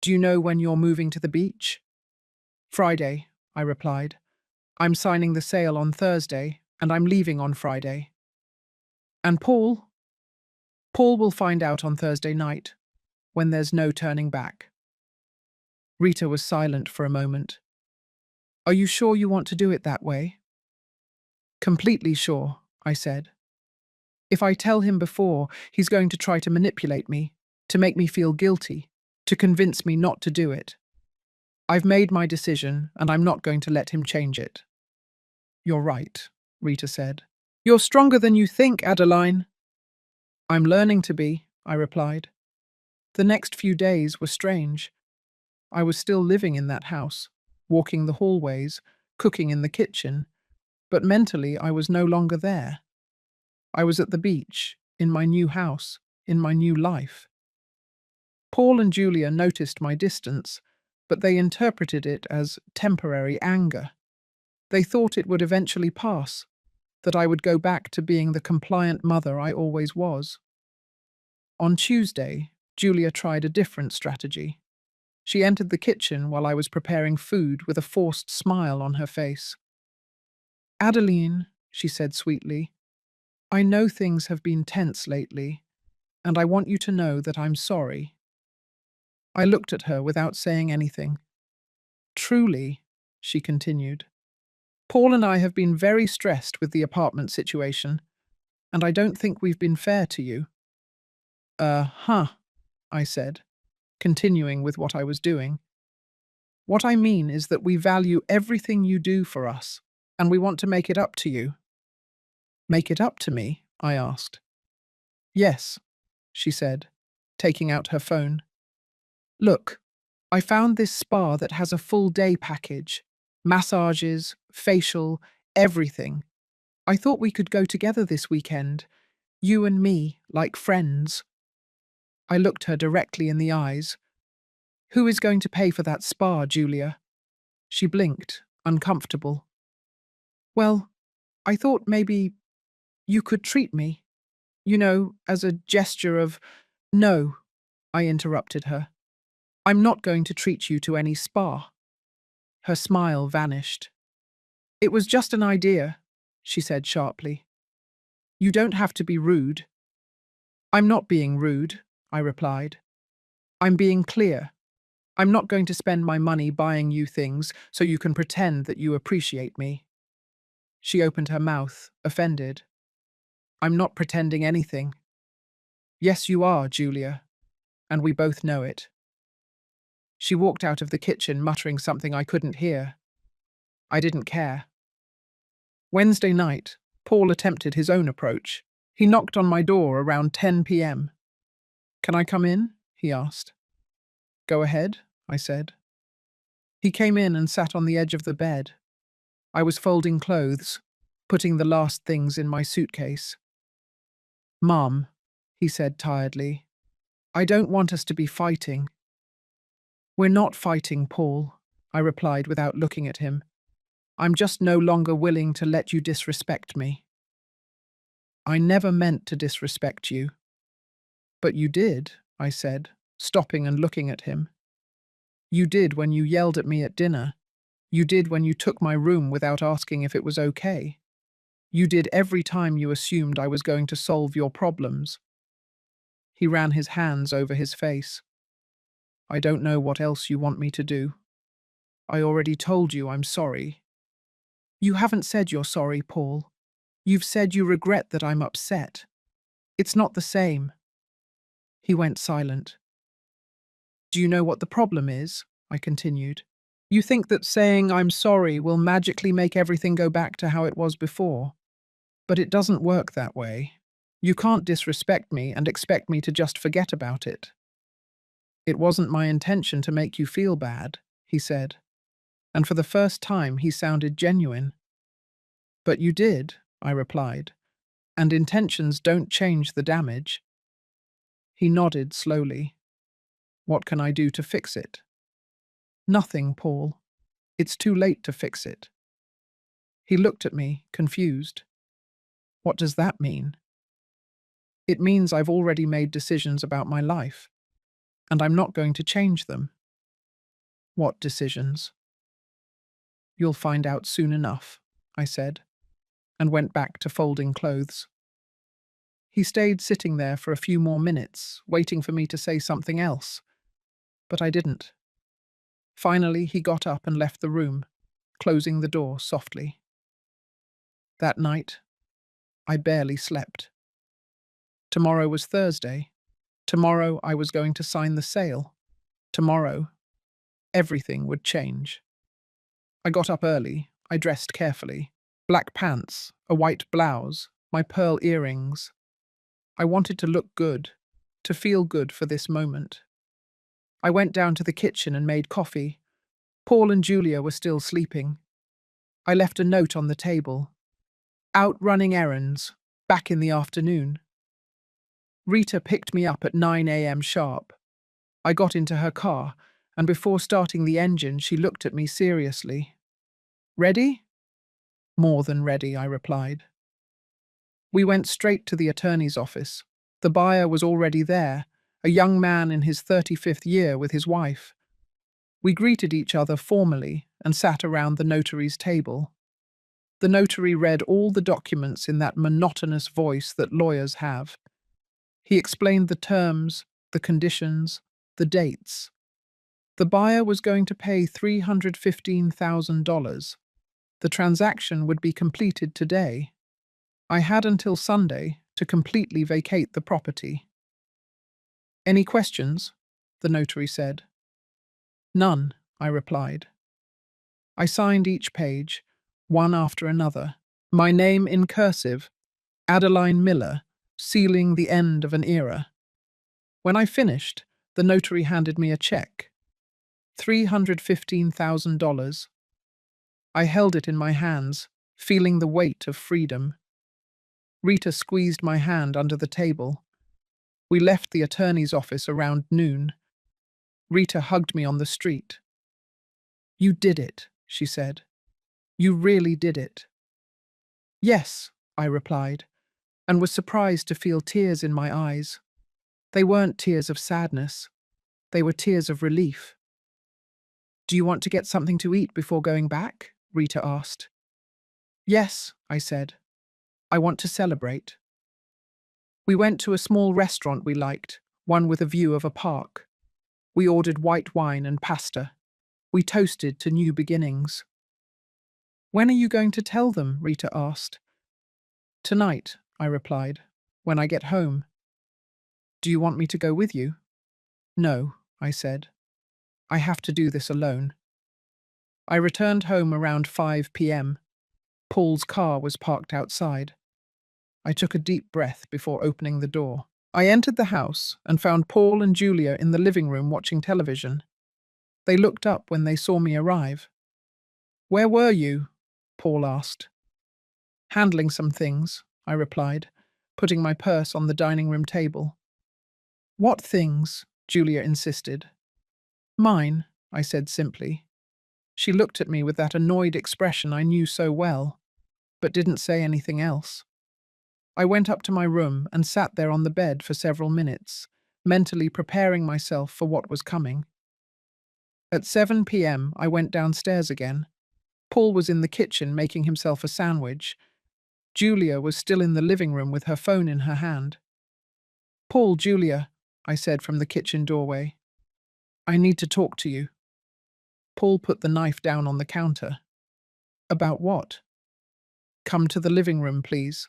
"Do you know when you're moving to the beach?" "Friday," I replied. "I'm signing the sale on Thursday, and I'm leaving on Friday." "And Paul?" "Paul will find out on Thursday night, when there's no turning back." Rita was silent for a moment. "Are you sure you want to do it that way?" "Completely sure," I said. "If I tell him before, he's going to try to manipulate me, to make me feel guilty, to convince me not to do it. I've made my decision, and I'm not going to let him change it." "You're right," Rita said. "You're stronger than you think, Adeline." "I'm learning to be," I replied. The next few days were strange. I was still living in that house, walking the hallways, cooking in the kitchen, but mentally I was no longer there. I was at the beach, in my new house, in my new life. Paul and Julia noticed my distance, but they interpreted it as temporary anger. They thought it would eventually pass, that I would go back to being the compliant mother I always was. On Tuesday, Julia tried a different strategy. She entered the kitchen while I was preparing food with a forced smile on her face. "Adeline," she said sweetly, "I know things have been tense lately, and I want you to know that I'm sorry." I looked at her without saying anything. "Truly," she continued, "Paul and I have been very stressed with the apartment situation, and I don't think we've been fair to you." Huh, I said, continuing with what I was doing. "What I mean is that we value everything you do for us, and we want to make it up to you." "Make it up to me?" I asked. "Yes," she said, taking out her phone. "Look, I found this spa that has a full day package. Massages, facial, everything. I thought we could go together this weekend. You and me, like friends." I looked her directly in the eyes. "Who is going to pay for that spa, Julia?" She blinked, uncomfortable. "Well, I thought maybe you could treat me. You know, as a gesture of—" "No," I interrupted her. "I'm not going to treat you to any spa." Her smile vanished. "It was just an idea," she said sharply. "You don't have to be rude." "I'm not being rude," I replied. "I'm being clear. I'm not going to spend my money buying you things so you can pretend that you appreciate me." She opened her mouth, offended. "I'm not pretending anything." "Yes, you are, Julia, and we both know it." She walked out of the kitchen muttering something I couldn't hear. I didn't care. Wednesday night, Paul attempted his own approach. He knocked on my door around 10 p.m. "Can I come in?" he asked. "Go ahead," I said. He came in and sat on the edge of the bed. I was folding clothes, putting the last things in my suitcase. "Mom," he said tiredly, I don't want us to be fighting. We're not fighting, Paul, I replied without looking at him. I'm just no longer willing to let you disrespect me. I never meant to disrespect you. But you did, I said, stopping and looking at him. You did when you yelled at me at dinner. You did when you took my room without asking if it was okay. You did every time you assumed I was going to solve your problems. He ran his hands over his face. I don't know what else you want me to do. I already told you I'm sorry. You haven't said you're sorry, Paul. You've said you regret that I'm upset. It's not the same. He went silent. Do you know what the problem is? I continued. You think that saying I'm sorry will magically make everything go back to how it was before. But it doesn't work that way. You can't disrespect me and expect me to just forget about it. It wasn't my intention to make you feel bad, he said, and for the first time he sounded genuine. But you did, I replied, and intentions don't change the damage. He nodded slowly. What can I do to fix it? Nothing, Paul. It's too late to fix it. He looked at me, confused. What does that mean? It means I've already made decisions about my life, and I'm not going to change them. What decisions? You'll find out soon enough, I said, and went back to folding clothes. He stayed sitting there for a few more minutes, waiting for me to say something else, but I didn't. Finally, he got up and left the room, closing the door softly. That night, I barely slept. Tomorrow was Thursday. Tomorrow I was going to sign the sale. Tomorrow, everything would change. I got up early. I dressed carefully. Black pants, a white blouse, my pearl earrings. I wanted to look good, to feel good for this moment. I went down to the kitchen and made coffee. Paul and Julia were still sleeping. I left a note on the table. Out running errands, back in the afternoon. Rita picked me up at 9 a.m. sharp. I got into her car, and before starting the engine, she looked at me seriously. Ready? More than ready, I replied. We went straight to the attorney's office. The buyer was already there, a young man in his 35th year with his wife. We greeted each other formally and sat around the notary's table. The notary read all the documents in that monotonous voice that lawyers have. He explained the terms, the conditions, the dates. The buyer was going to pay $315,000. The transaction would be completed today. I had until Sunday to completely vacate the property. Any questions? The notary said. None, I replied. I signed each page, one after another. My name in cursive, Adeline Miller, sealing the end of an era. When I finished, the notary handed me a check. $315,000. I held it in my hands, feeling the weight of freedom. Rita squeezed my hand under the table. We left the attorney's office around noon. Rita hugged me on the street. You did it, she said. You really did it. Yes, I replied, and was surprised to feel tears in my eyes. They weren't tears of sadness. They were tears of relief. Do you want to get something to eat before going back? Rita asked. Yes, I said. I want to celebrate. We went to a small restaurant we liked, one with a view of a park. We ordered white wine and pasta. We toasted to new beginnings. When are you going to tell them? Rita asked. Tonight, I replied, when I get home. Do you want me to go with you? No, I said. I have to do this alone. I returned home around 5 p.m. Paul's car was parked outside. I took a deep breath before opening the door. I entered the house and found Paul and Julia in the living room watching television. They looked up when they saw me arrive. Where were you? Paul asked. Handling some things, I replied, putting my purse on the dining room table. What things? Julia insisted. Mine, I said simply. She looked at me with that annoyed expression I knew so well, but didn't say anything else. I went up to my room and sat there on the bed for several minutes, mentally preparing myself for what was coming. At 7 p.m., I went downstairs again. Paul was in the kitchen making himself a sandwich. Julia was still in the living room with her phone in her hand. Paul, Julia, I said from the kitchen doorway. I need to talk to you. Paul put the knife down on the counter. About what? Come to the living room, please.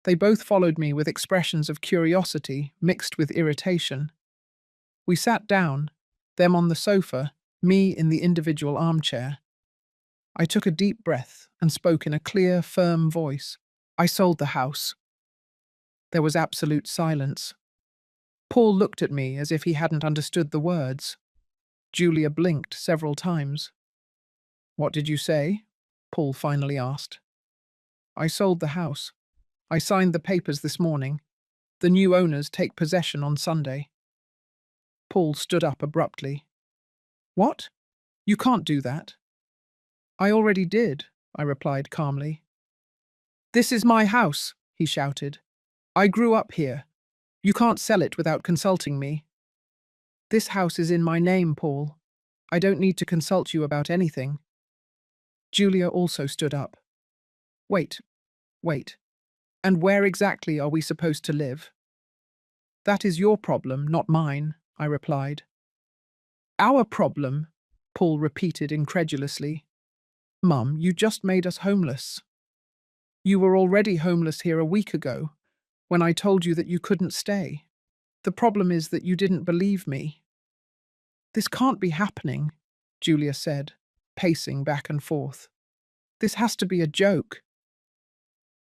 They both followed me with expressions of curiosity mixed with irritation. We sat down, them on the sofa, me in the individual armchair. I took a deep breath and spoke in a clear, firm voice. I sold the house. There was absolute silence. Paul looked at me as if he hadn't understood the words. Julia blinked several times. What did you say? Paul finally asked. I sold the house. I signed the papers this morning. The new owners take possession on Sunday. Paul stood up abruptly. What? You can't do that. I already did, I replied calmly. This is my house, he shouted. I grew up here. You can't sell it without consulting me. This house is in my name, Paul. I don't need to consult you about anything. Julia also stood up. Wait. And where exactly are we supposed to live? That is your problem, not mine, I replied. Our problem, Paul repeated incredulously. Mum, you just made us homeless. You were already homeless here a week ago, when I told you that you couldn't stay. The problem is that you didn't believe me. This can't be happening, Julia said, pacing back and forth. This has to be a joke.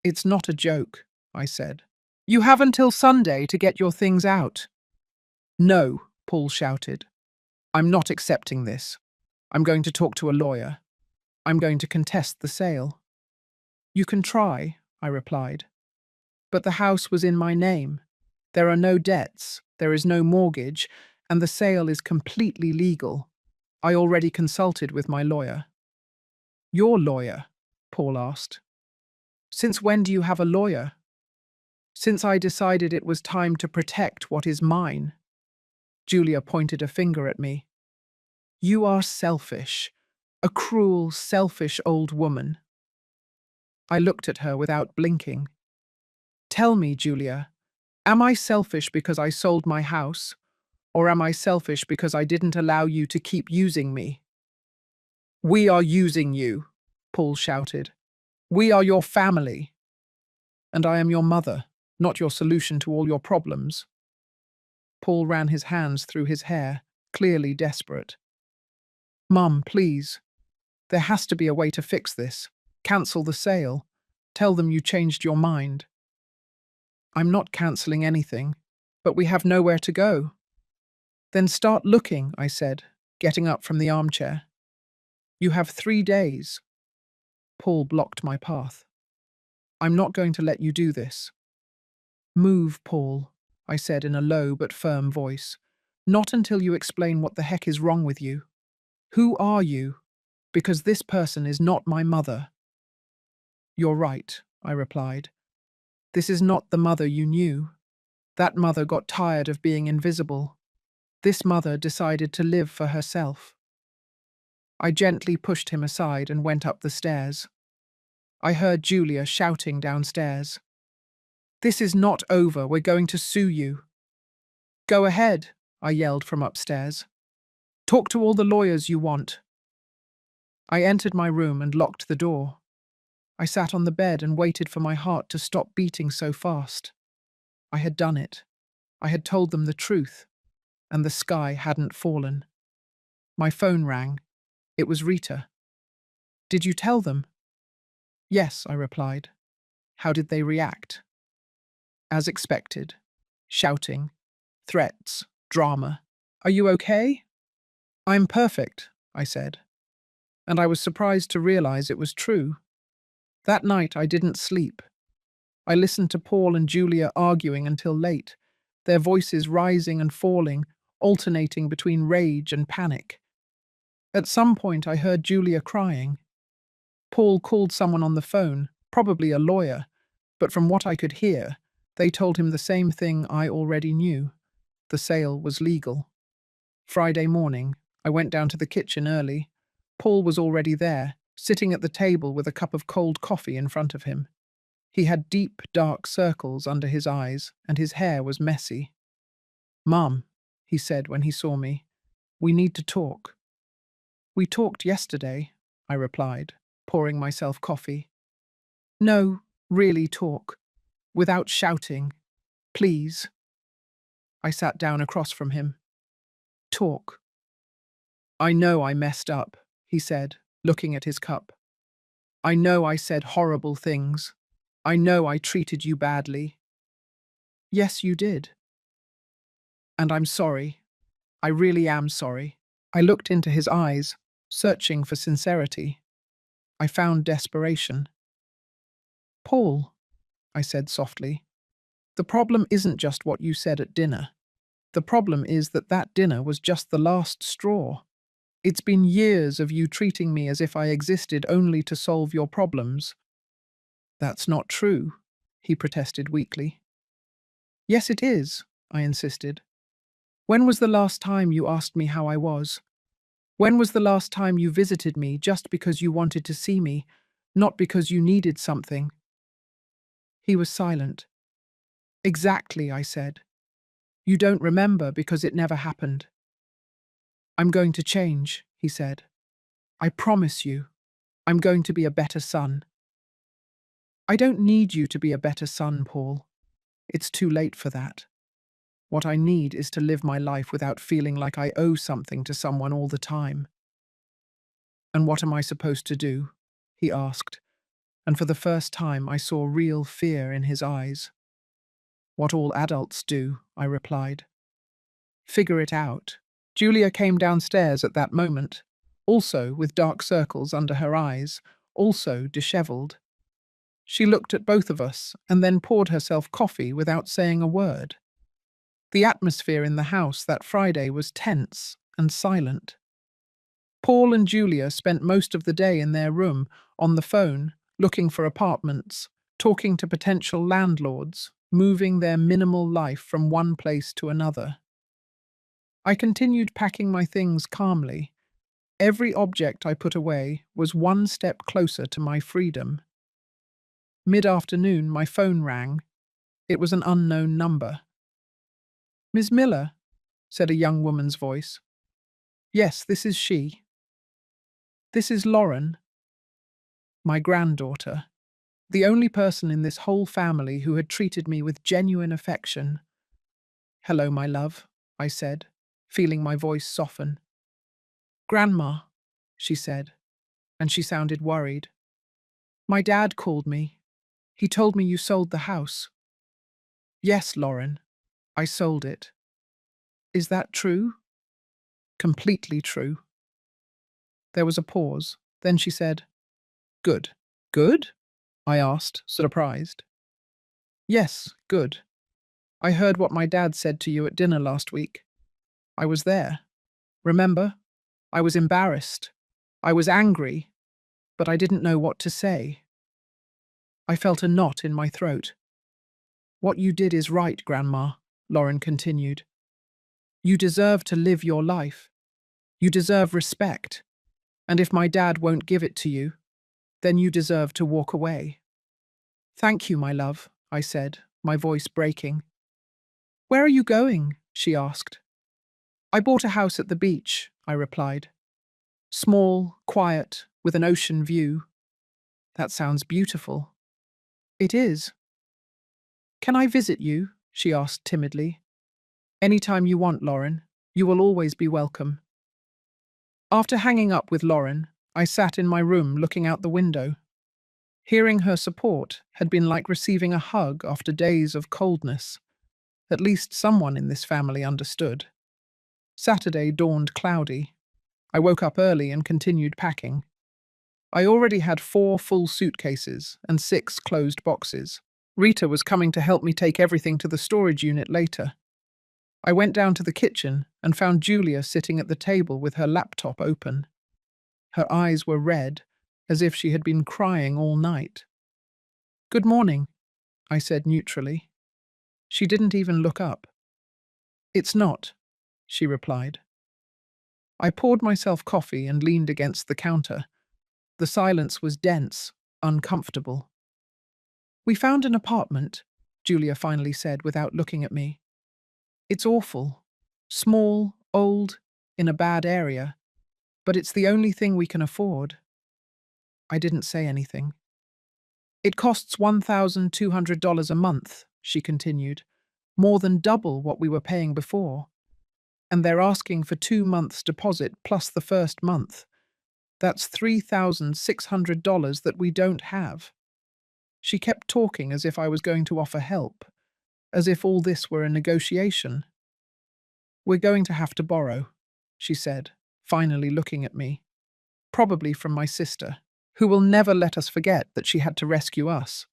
It's not a joke, I said. You have until Sunday to get your things out. No, Paul shouted. I'm not accepting this. I'm going to talk to a lawyer. I'm going to contest the sale. You can try, I replied. But the house was in my name. There are no debts, there is no mortgage, and the sale is completely legal. I already consulted with my lawyer. Your lawyer? Paul asked. Since when do you have a lawyer? Since I decided it was time to protect what is mine. Julia pointed a finger at me. You are selfish, a cruel, selfish old woman. I looked at her without blinking. Tell me, Julia, am I selfish because I sold my house, or am I selfish because I didn't allow you to keep using me? We are using you, Paul shouted. We are your family. And I am your mother, not your solution to all your problems. Paul ran his hands through his hair, clearly desperate. Mum, please. There has to be a way to fix this. Cancel the sale. Tell them you changed your mind. I'm not cancelling anything, but we have nowhere to go. Then start looking, I said, getting up from the armchair. You have 3 days. Paul blocked my path. I'm not going to let you do this. Move, Paul, I said in a low but firm voice. Not until you explain what the heck is wrong with you. Who are you? Because this person is not my mother. You're right, I replied. This is not the mother you knew. That mother got tired of being invisible. This mother decided to live for herself. I gently pushed him aside and went up the stairs. I heard Julia shouting downstairs. This is not over, we're going to sue you. Go ahead, I yelled from upstairs. Talk to all the lawyers you want. I entered my room and locked the door. I sat on the bed and waited for my heart to stop beating so fast. I had done it. I had told them the truth, and the sky hadn't fallen. My phone rang. It was Rita. Did you tell them? Yes, I replied. How did they react? As expected. Shouting. Threats. Drama. Are you okay? I'm perfect, I said. And I was surprised to realize it was true. That night I didn't sleep. I listened to Paul and Julia arguing until late. their voices rising and falling, alternating between rage and panic. At some point, I heard Julia crying. Paul called someone on the phone, probably a lawyer, but from what I could hear, they told him the same thing I already knew. The sale was legal. Friday morning, I went down to the kitchen early. Paul was already there, sitting at the table with a cup of cold coffee in front of him. He had deep, dark circles under his eyes, and his hair was messy. "Mum," he said when he saw me, "we need to talk." "We talked yesterday," I replied, pouring myself coffee. "No, really talk. Without shouting. Please." I sat down across from him. "Talk." "I know I messed up," he said, looking at his cup. "I know I said horrible things. I know I treated you badly." "Yes, you did. And I'm sorry. I really am sorry." I looked into his eyes, searching for sincerity. I found desperation. "Paul," I said softly, "the problem isn't just what you said at dinner. The problem is that that dinner was just the last straw. It's been years of you treating me as if I existed only to solve your problems." "That's not true," he protested weakly. "Yes, it is," I insisted. "When was the last time you asked me how I was? When was the last time you visited me just because you wanted to see me, not because you needed something?" He was silent. "Exactly," I said. "You don't remember because it never happened." "I'm going to change," he said. "I promise you. I'm going to be a better son." "I don't need you to be a better son, Paul. It's too late for that. What I need is to live my life without feeling like I owe something to someone all the time." "And what am I supposed to do?" he asked, and for the first time I saw real fear in his eyes. "What all adults do," I replied. "Figure it out." Julia came downstairs at that moment, also with dark circles under her eyes, also dishevelled. She looked at both of us and then poured herself coffee without saying a word. The atmosphere in the house that Friday was tense and silent. Paul and Julia spent most of the day in their room, on the phone, looking for apartments, talking to potential landlords, moving their minimal life from one place to another. I continued packing my things calmly. Every object I put away was one step closer to my freedom. Mid-afternoon, my phone rang. It was an unknown number. "Miss Miller?" said a young woman's voice. "Yes, this is she." "This is Lauren, my granddaughter, the only person in this whole family who had treated me with genuine affection." "Hello, my love," I said, feeling my voice soften. "Grandma," she said, and she sounded worried. "My dad called me. He told me you sold the house." "Yes, Lauren, I sold it." "Is that true?" "Completely true." There was a pause. Then she said, "Good." "Good?" I asked, surprised. "Yes, good. I heard what my dad said to you at dinner last week. I was there. Remember? I was embarrassed. I was angry, but I didn't know what to say. I felt a knot in my throat. "What you did is right, Grandma," Lauren continued. "You deserve to live your life. You deserve respect. And if my dad won't give it to you, then you deserve to walk away." "Thank you, my love," I said, my voice breaking. "Where are you going?" she asked. "I bought a house at the beach," I replied. "Small, quiet, with an ocean view." "That sounds beautiful." "It is." "Can I visit you?" she asked timidly. "Anytime you want, Lauren. You will always be welcome." After hanging up with Lauren, I sat in my room looking out the window. Hearing her support had been like receiving a hug after days of coldness. At least someone in this family understood. Saturday dawned cloudy. I woke up early and continued packing. I already had 4 full suitcases and 6 closed boxes. Rita was coming to help me take everything to the storage unit later. I went down to the kitchen and found Julia sitting at the table with her laptop open. Her eyes were red, as if she had been crying all night. "Good morning," I said neutrally. She didn't even look up. "It's not," she replied. I poured myself coffee and leaned against the counter. The silence was dense, uncomfortable. "We found an apartment," Julia finally said without looking at me. "It's awful. Small, old, in a bad area. But it's the only thing we can afford." I didn't say anything. "It costs $1,200 a month," she continued, "more than double what we were paying before. And they're asking for 2 months' deposit plus the first month. That's $3,600 that we don't have." She kept talking as if I was going to offer help, as if all this were a negotiation. "We're going to have to borrow," she said, finally looking at me. "Probably from my sister, who will never let us forget that she had to rescue us."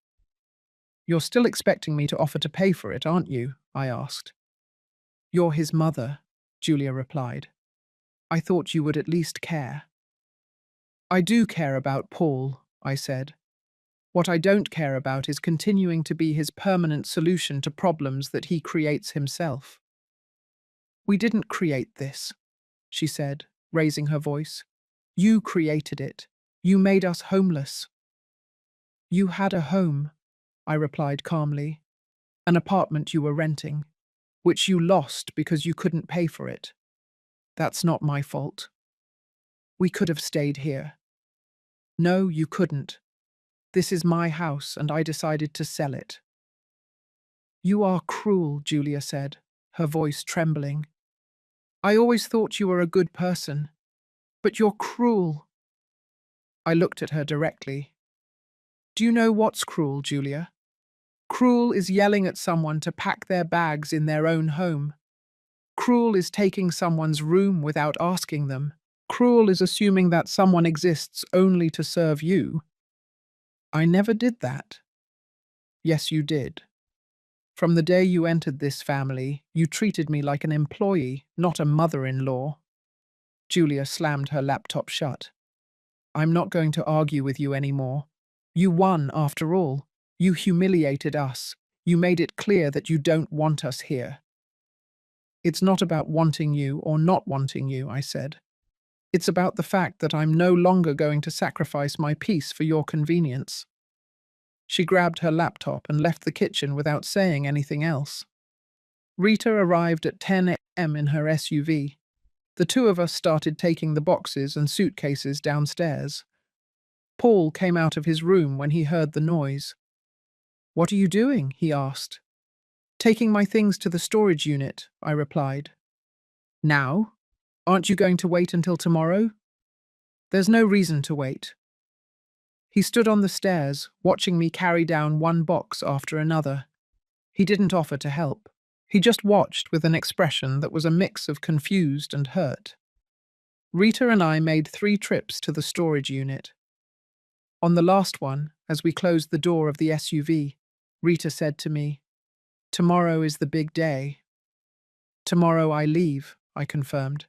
"You're still expecting me to offer to pay for it, aren't you?" I asked. "You're his mother," Julia replied. "I thought you would at least care." "I do care about Paul," I said. "What I don't care about is continuing to be his permanent solution to problems that he creates himself." "We didn't create this," she said, raising her voice. "You created it. You made us homeless." "You had a home," I replied calmly. "An apartment you were renting, which you lost because you couldn't pay for it. That's not my fault. We could have stayed here." "No, you couldn't. This is my house, and I decided to sell it." "You are cruel," Julia said, her voice trembling. "I always thought you were a good person, but you're cruel." I looked at her directly. "Do you know what's cruel, Julia? Cruel is yelling at someone to pack their bags in their own home. Cruel is taking someone's room without asking them. Cruel is assuming that someone exists only to serve you." "I never did that." "Yes, you did. From the day you entered this family, you treated me like an employee, not a mother-in-law." Julia slammed her laptop shut. "I'm not going to argue with you anymore. You won, after all. You humiliated us. You made it clear that you don't want us here." "It's not about wanting you or not wanting you," I said. "It's about the fact that I'm no longer going to sacrifice my peace for your convenience." She grabbed her laptop and left the kitchen without saying anything else. Rita arrived at 10 a.m. in her SUV. The two of us started taking the boxes and suitcases downstairs. Paul came out of his room when he heard the noise. "What are you doing?" he asked. "Taking my things to the storage unit," I replied. "Now? Aren't you going to wait until tomorrow?" "There's no reason to wait." He stood on the stairs, watching me carry down one box after another. He didn't offer to help. He just watched with an expression that was a mix of confused and hurt. Rita and I made 3 trips to the storage unit. On the last one, as we closed the door of the SUV, Rita said to me, "Tomorrow is the big day." "Tomorrow I leave," I confirmed.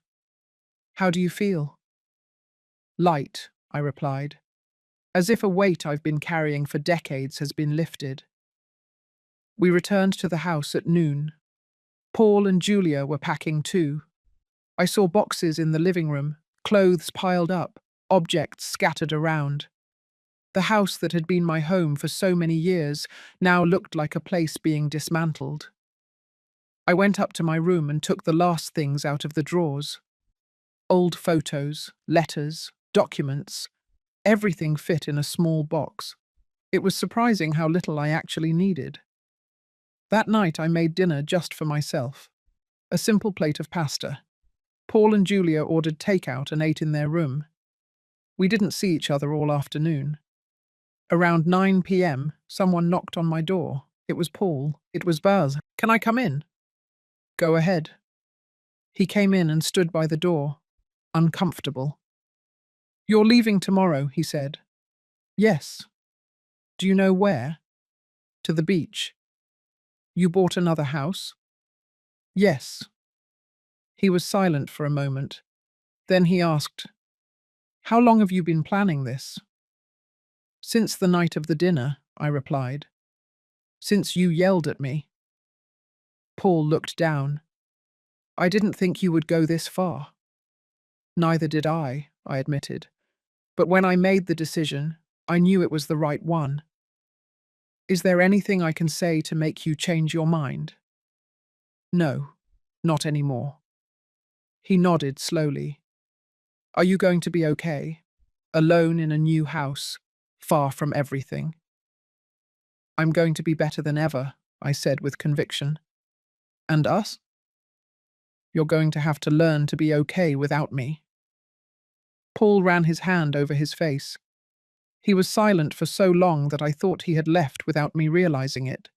"How do you feel?" "Light," I replied, "as if a weight I've been carrying for decades has been lifted." We returned to the house at noon. Paul and Julia were packing too. I saw boxes in the living room, clothes piled up, objects scattered around. The house that had been my home for so many years now looked like a place being dismantled. I went up to my room and took the last things out of the drawers. Old photos, letters, documents, everything fit in a small box. It was surprising how little I actually needed. That night I made dinner just for myself. A simple plate of pasta. Paul and Julia ordered takeout and ate in their room. We didn't see each other all afternoon. Around 9 p.m., someone knocked on my door. It was Paul. It was Buzz. "Can I come in?" "Go ahead." He came in and stood by the door, uncomfortable. "You're leaving tomorrow," he said. "Yes." "Do you know where?" "To the beach." "You bought another house?" "Yes. He was silent for a moment. Then he asked, "How long have you been planning this?" "Since the night of the dinner," I replied. "Since you yelled at me." Paul looked down. "I didn't think you would go this far." "Neither did I admitted. "But when I made the decision, I knew it was the right one. Is there anything I can say to make you change your mind?" "No, not anymore." He nodded slowly. "Are you going to be okay? Alone in a new house, far from everything?" "I'm going to be better than ever," I said with conviction. "And us?" "You're going to have to learn to be okay without me." Paul ran his hand over his face. He was silent for so long that I thought he had left without me realizing it.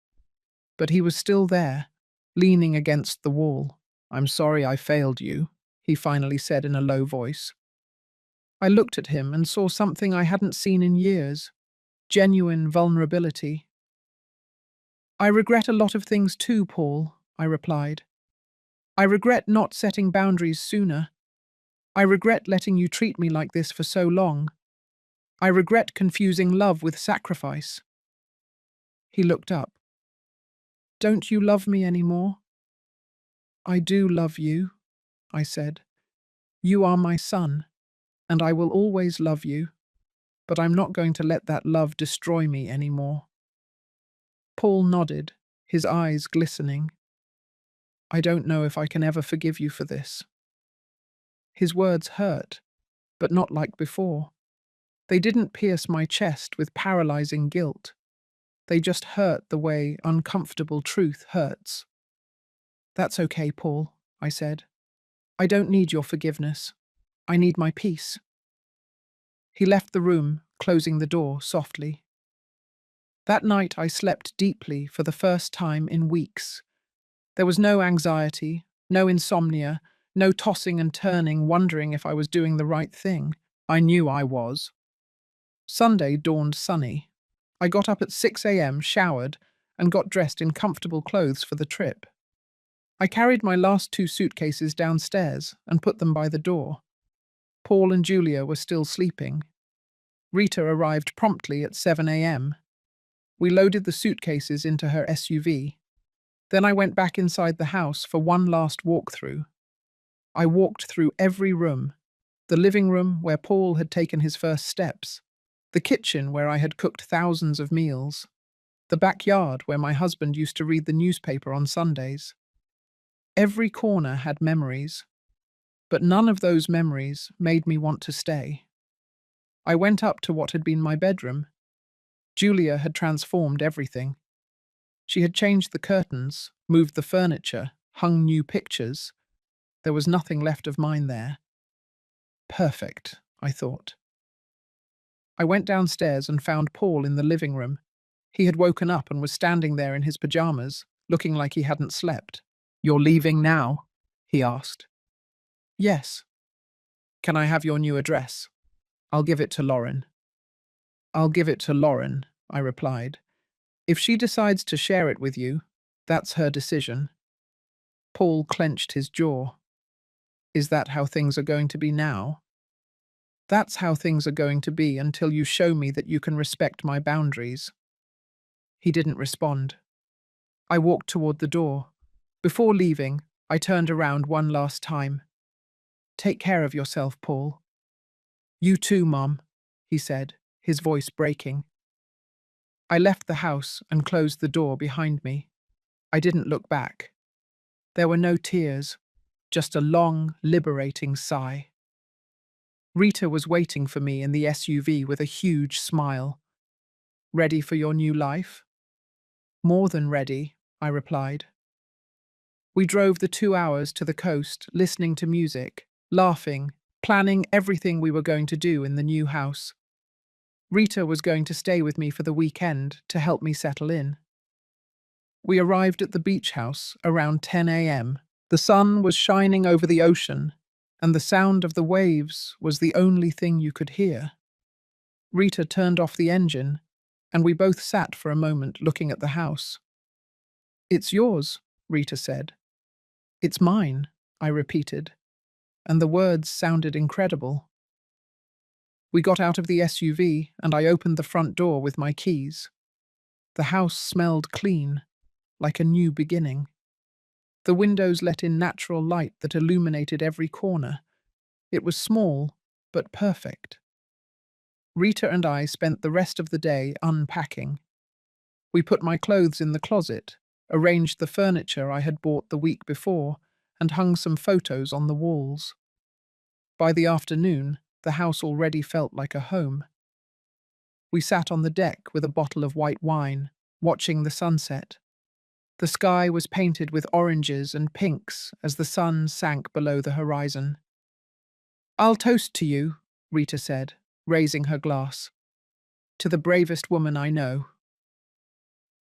But he was still there, leaning against the wall. "I'm sorry I failed you," he finally said in a low voice. I looked at him and saw something I hadn't seen in years: genuine vulnerability. "I regret a lot of things too, Paul," I replied. "I regret not setting boundaries sooner. I regret letting you treat me like this for so long. I regret confusing love with sacrifice." He looked up. "Don't you love me anymore?" "I do love you," I said. "You are my son, and I will always love you, but I'm not going to let that love destroy me anymore." Paul nodded, his eyes glistening. "I don't know if I can ever forgive you for this." His words hurt, but not like before. They didn't pierce my chest with paralyzing guilt. They just hurt the way uncomfortable truth hurts. "That's okay, Paul," I said. "I don't need your forgiveness. I need my peace." He left the room, closing the door softly. That night I slept deeply for the first time in weeks. There was no anxiety, no insomnia, no tossing and turning, wondering if I was doing the right thing. I knew I was. Sunday dawned sunny. I got up at 6 a.m., showered, and got dressed in comfortable clothes for the trip. I carried my last 2 suitcases downstairs and put them by the door. Paul and Julia were still sleeping. Rita arrived promptly at 7 a.m. We loaded the suitcases into her SUV. Then I went back inside the house for one last walkthrough. I walked through every room: the living room where Paul had taken his first steps, the kitchen where I had cooked thousands of meals, the backyard where my husband used to read the newspaper on Sundays. Every corner had memories, but none of those memories made me want to stay. I went up to what had been my bedroom. Julia had transformed everything. She had changed the curtains, moved the furniture, hung new pictures. There was nothing left of mine there. Perfect, I thought. I went downstairs and found Paul in the living room. He had woken up and was standing there in his pajamas, looking like he hadn't slept. "You're leaving now?" he asked. "Yes." "Can I have your new address?" "I'll give it to Lauren." "I'll give it to Lauren," I replied. "If she decides to share it with you, that's her decision." Paul clenched his jaw. "Is that how things are going to be now?" "That's how things are going to be until you show me that you can respect my boundaries." He didn't respond. I walked toward the door. Before leaving, I turned around one last time. "Take care of yourself, Paul." "You too, Mom," he said, his voice breaking. I left the house and closed the door behind me. I didn't look back. There were no tears, just a long, liberating sigh. Rita was waiting for me in the SUV with a huge smile. "Ready for your new life?" "More than ready," I replied. We drove the 2 hours to the coast, listening to music, laughing, planning everything we were going to do in the new house. Rita was going to stay with me for the weekend to help me settle in. We arrived at the beach house around 10 a.m. The sun was shining over the ocean, and the sound of the waves was the only thing you could hear. Rita turned off the engine, and we both sat for a moment looking at the house. "It's yours," Rita said. "It's mine," I repeated, and the words sounded incredible. We got out of the SUV, and I opened the front door with my keys. The house smelled clean, like a new beginning. The windows let in natural light that illuminated every corner. It was small, but perfect. Rita and I spent the rest of the day unpacking. We put my clothes in the closet, arranged the furniture I had bought the week before, and hung some photos on the walls. By the afternoon, the house already felt like a home. We sat on the deck with a bottle of white wine, watching the sunset. The sky was painted with oranges and pinks as the sun sank below the horizon. "I'll toast to you," Rita said, raising her glass. "To the bravest woman I know."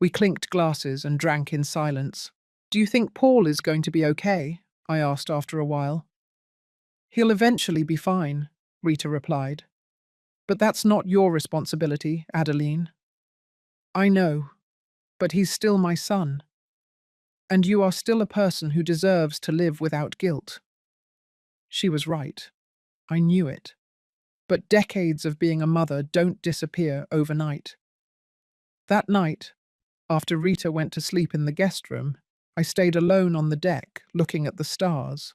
We clinked glasses and drank in silence. "Do you think Paul is going to be okay?" I asked after a while. "He'll eventually be fine," Rita replied. "But that's not your responsibility, Adeline." "I know, but he's still my son. And you are still a person who deserves to live without guilt." She was right. I knew it. But decades of being a mother don't disappear overnight. That night, after Rita went to sleep in the guest room, I stayed alone on the deck, looking at the stars.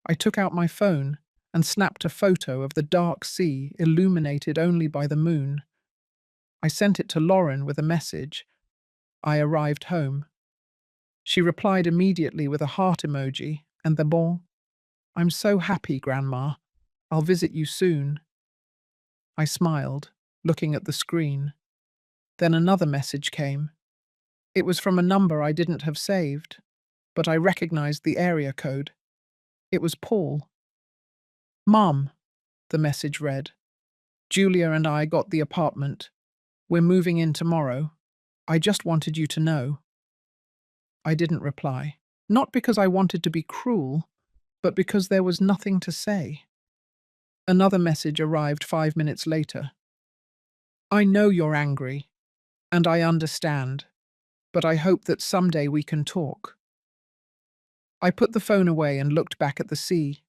I took out my phone and snapped a photo of the dark sea illuminated only by the moon. I sent it to Lauren with a message. I arrived home. She replied immediately with a heart emoji and the bon. "I'm so happy, Grandma. I'll visit you soon." I smiled, looking at the screen. Then another message came. It was from a number I didn't have saved, but I recognized the area code. It was Paul. "Mom," the message read. "Julia and I got the apartment. We're moving in tomorrow. I just wanted you to know." I didn't reply. Not because I wanted to be cruel, but because there was nothing to say. Another message arrived 5 minutes later. "I know you're angry, and I understand, but I hope that someday we can talk." I put the phone away and looked back at the sea.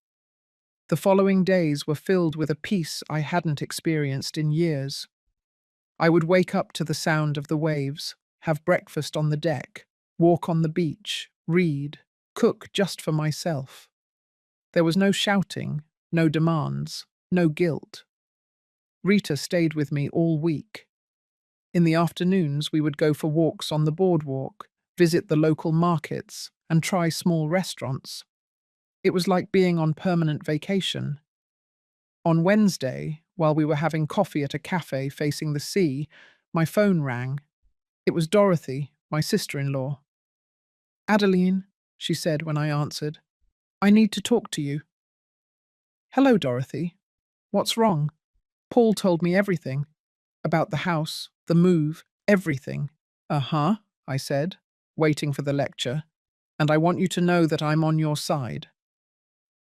The following days were filled with a peace I hadn't experienced in years. I would wake up to the sound of the waves, have breakfast on the deck, walk on the beach, read, cook just for myself. There was no shouting, no demands, no guilt. Rita stayed with me all week. In the afternoons, we would go for walks on the boardwalk, visit the local markets, and try small restaurants. It was like being on permanent vacation. On Wednesday, while we were having coffee at a cafe facing the sea, my phone rang. It was Dorothy, my sister-in-law. "Adeline," she said when I answered, "I need to talk to you." "Hello, Dorothy. What's wrong?" "Paul told me everything. About the house, the move, everything." "Uh-huh," I said, waiting for the lecture. "And I want you to know that I'm on your side."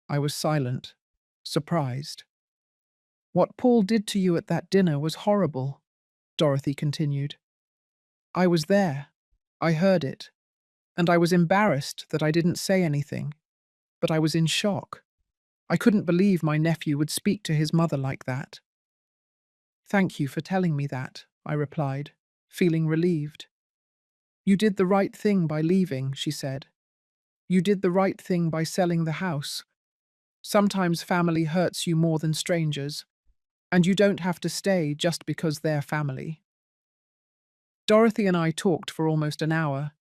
I was silent, surprised. "What Paul did to you at that dinner was horrible," Dorothy continued. "I was there. I heard it. And I was embarrassed that I didn't say anything. But I was in shock. I couldn't believe my nephew would speak to his mother like that." "Thank you for telling me that," I replied, feeling relieved. "You did the right thing by leaving," she said. "You did the right thing by selling the house. Sometimes family hurts you more than strangers, and you don't have to stay just because they're family." Dorothy and I talked for almost an hour.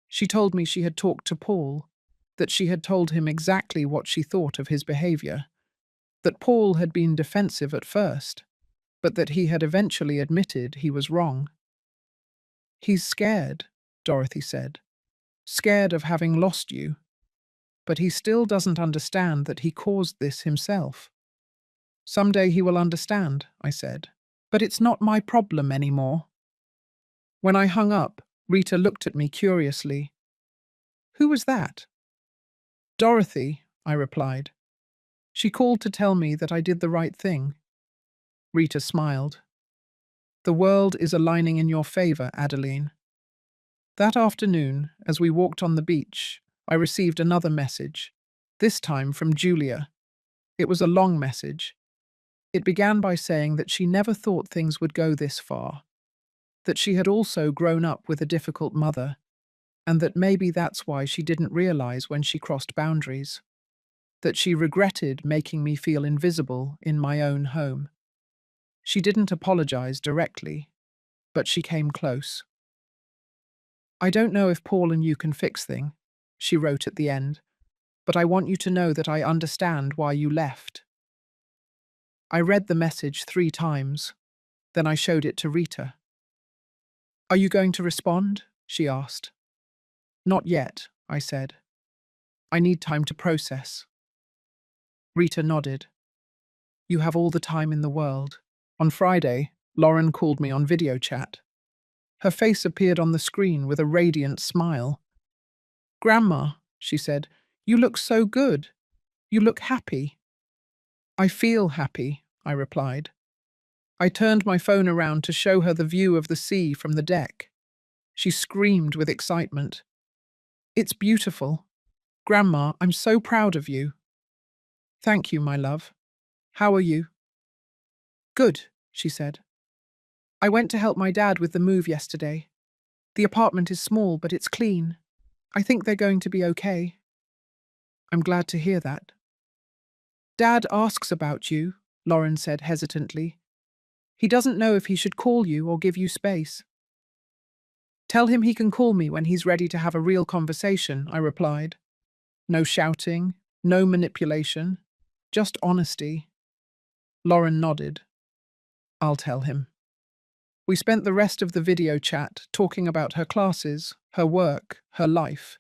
She told me she had talked to Paul, that she had told him exactly what she thought of his behavior, that Paul had been defensive at first, but that he had eventually admitted he was wrong. "He's scared," Dorothy said. "Scared of having lost you. But he still doesn't understand that he caused this himself." "Someday he will understand," I said. "But it's not my problem anymore." When I hung up, Rita looked at me curiously. "Who was that?" "Dorothy," I replied. "She called to tell me that I did the right thing." Rita smiled. "The world is aligning in your favor, Adeline." That afternoon, as we walked on the beach, I received another message. This time from Julia. It was a long message. It began by saying that she never thought things would go this far, that she had also grown up with a difficult mother, and that maybe that's why she didn't realize when she crossed boundaries, that she regretted making me feel invisible in my own home. She didn't apologize directly, but she came close. I don't know if Paul and you can fix things, she wrote at the end, but I want you to know that I understand why you left. I read the message 3 times, then I showed it to Rita. Are you going to respond? She asked. Not yet, I said. I need time to process. Rita nodded. You have all the time in the world. On Friday, Lauren called me on video chat. Her face appeared on the screen with a radiant smile. Grandma, she said, you look so good. You look happy. I feel happy, I replied. I turned my phone around to show her the view of the sea from the deck. She screamed with excitement. It's beautiful. Grandma, I'm so proud of you. Thank you, my love. How are you? Good, she said. I went to help my dad with the move yesterday. The apartment is small, but it's clean. I think they're going to be okay. I'm glad to hear that. Dad asks about you, Lauren said hesitantly. He doesn't know if he should call you or give you space. Tell him he can call me when he's ready to have a real conversation, I replied. No shouting, no manipulation, just honesty. Lauren nodded. I'll tell him. We spent the rest of the video chat talking about her classes, her work, her life.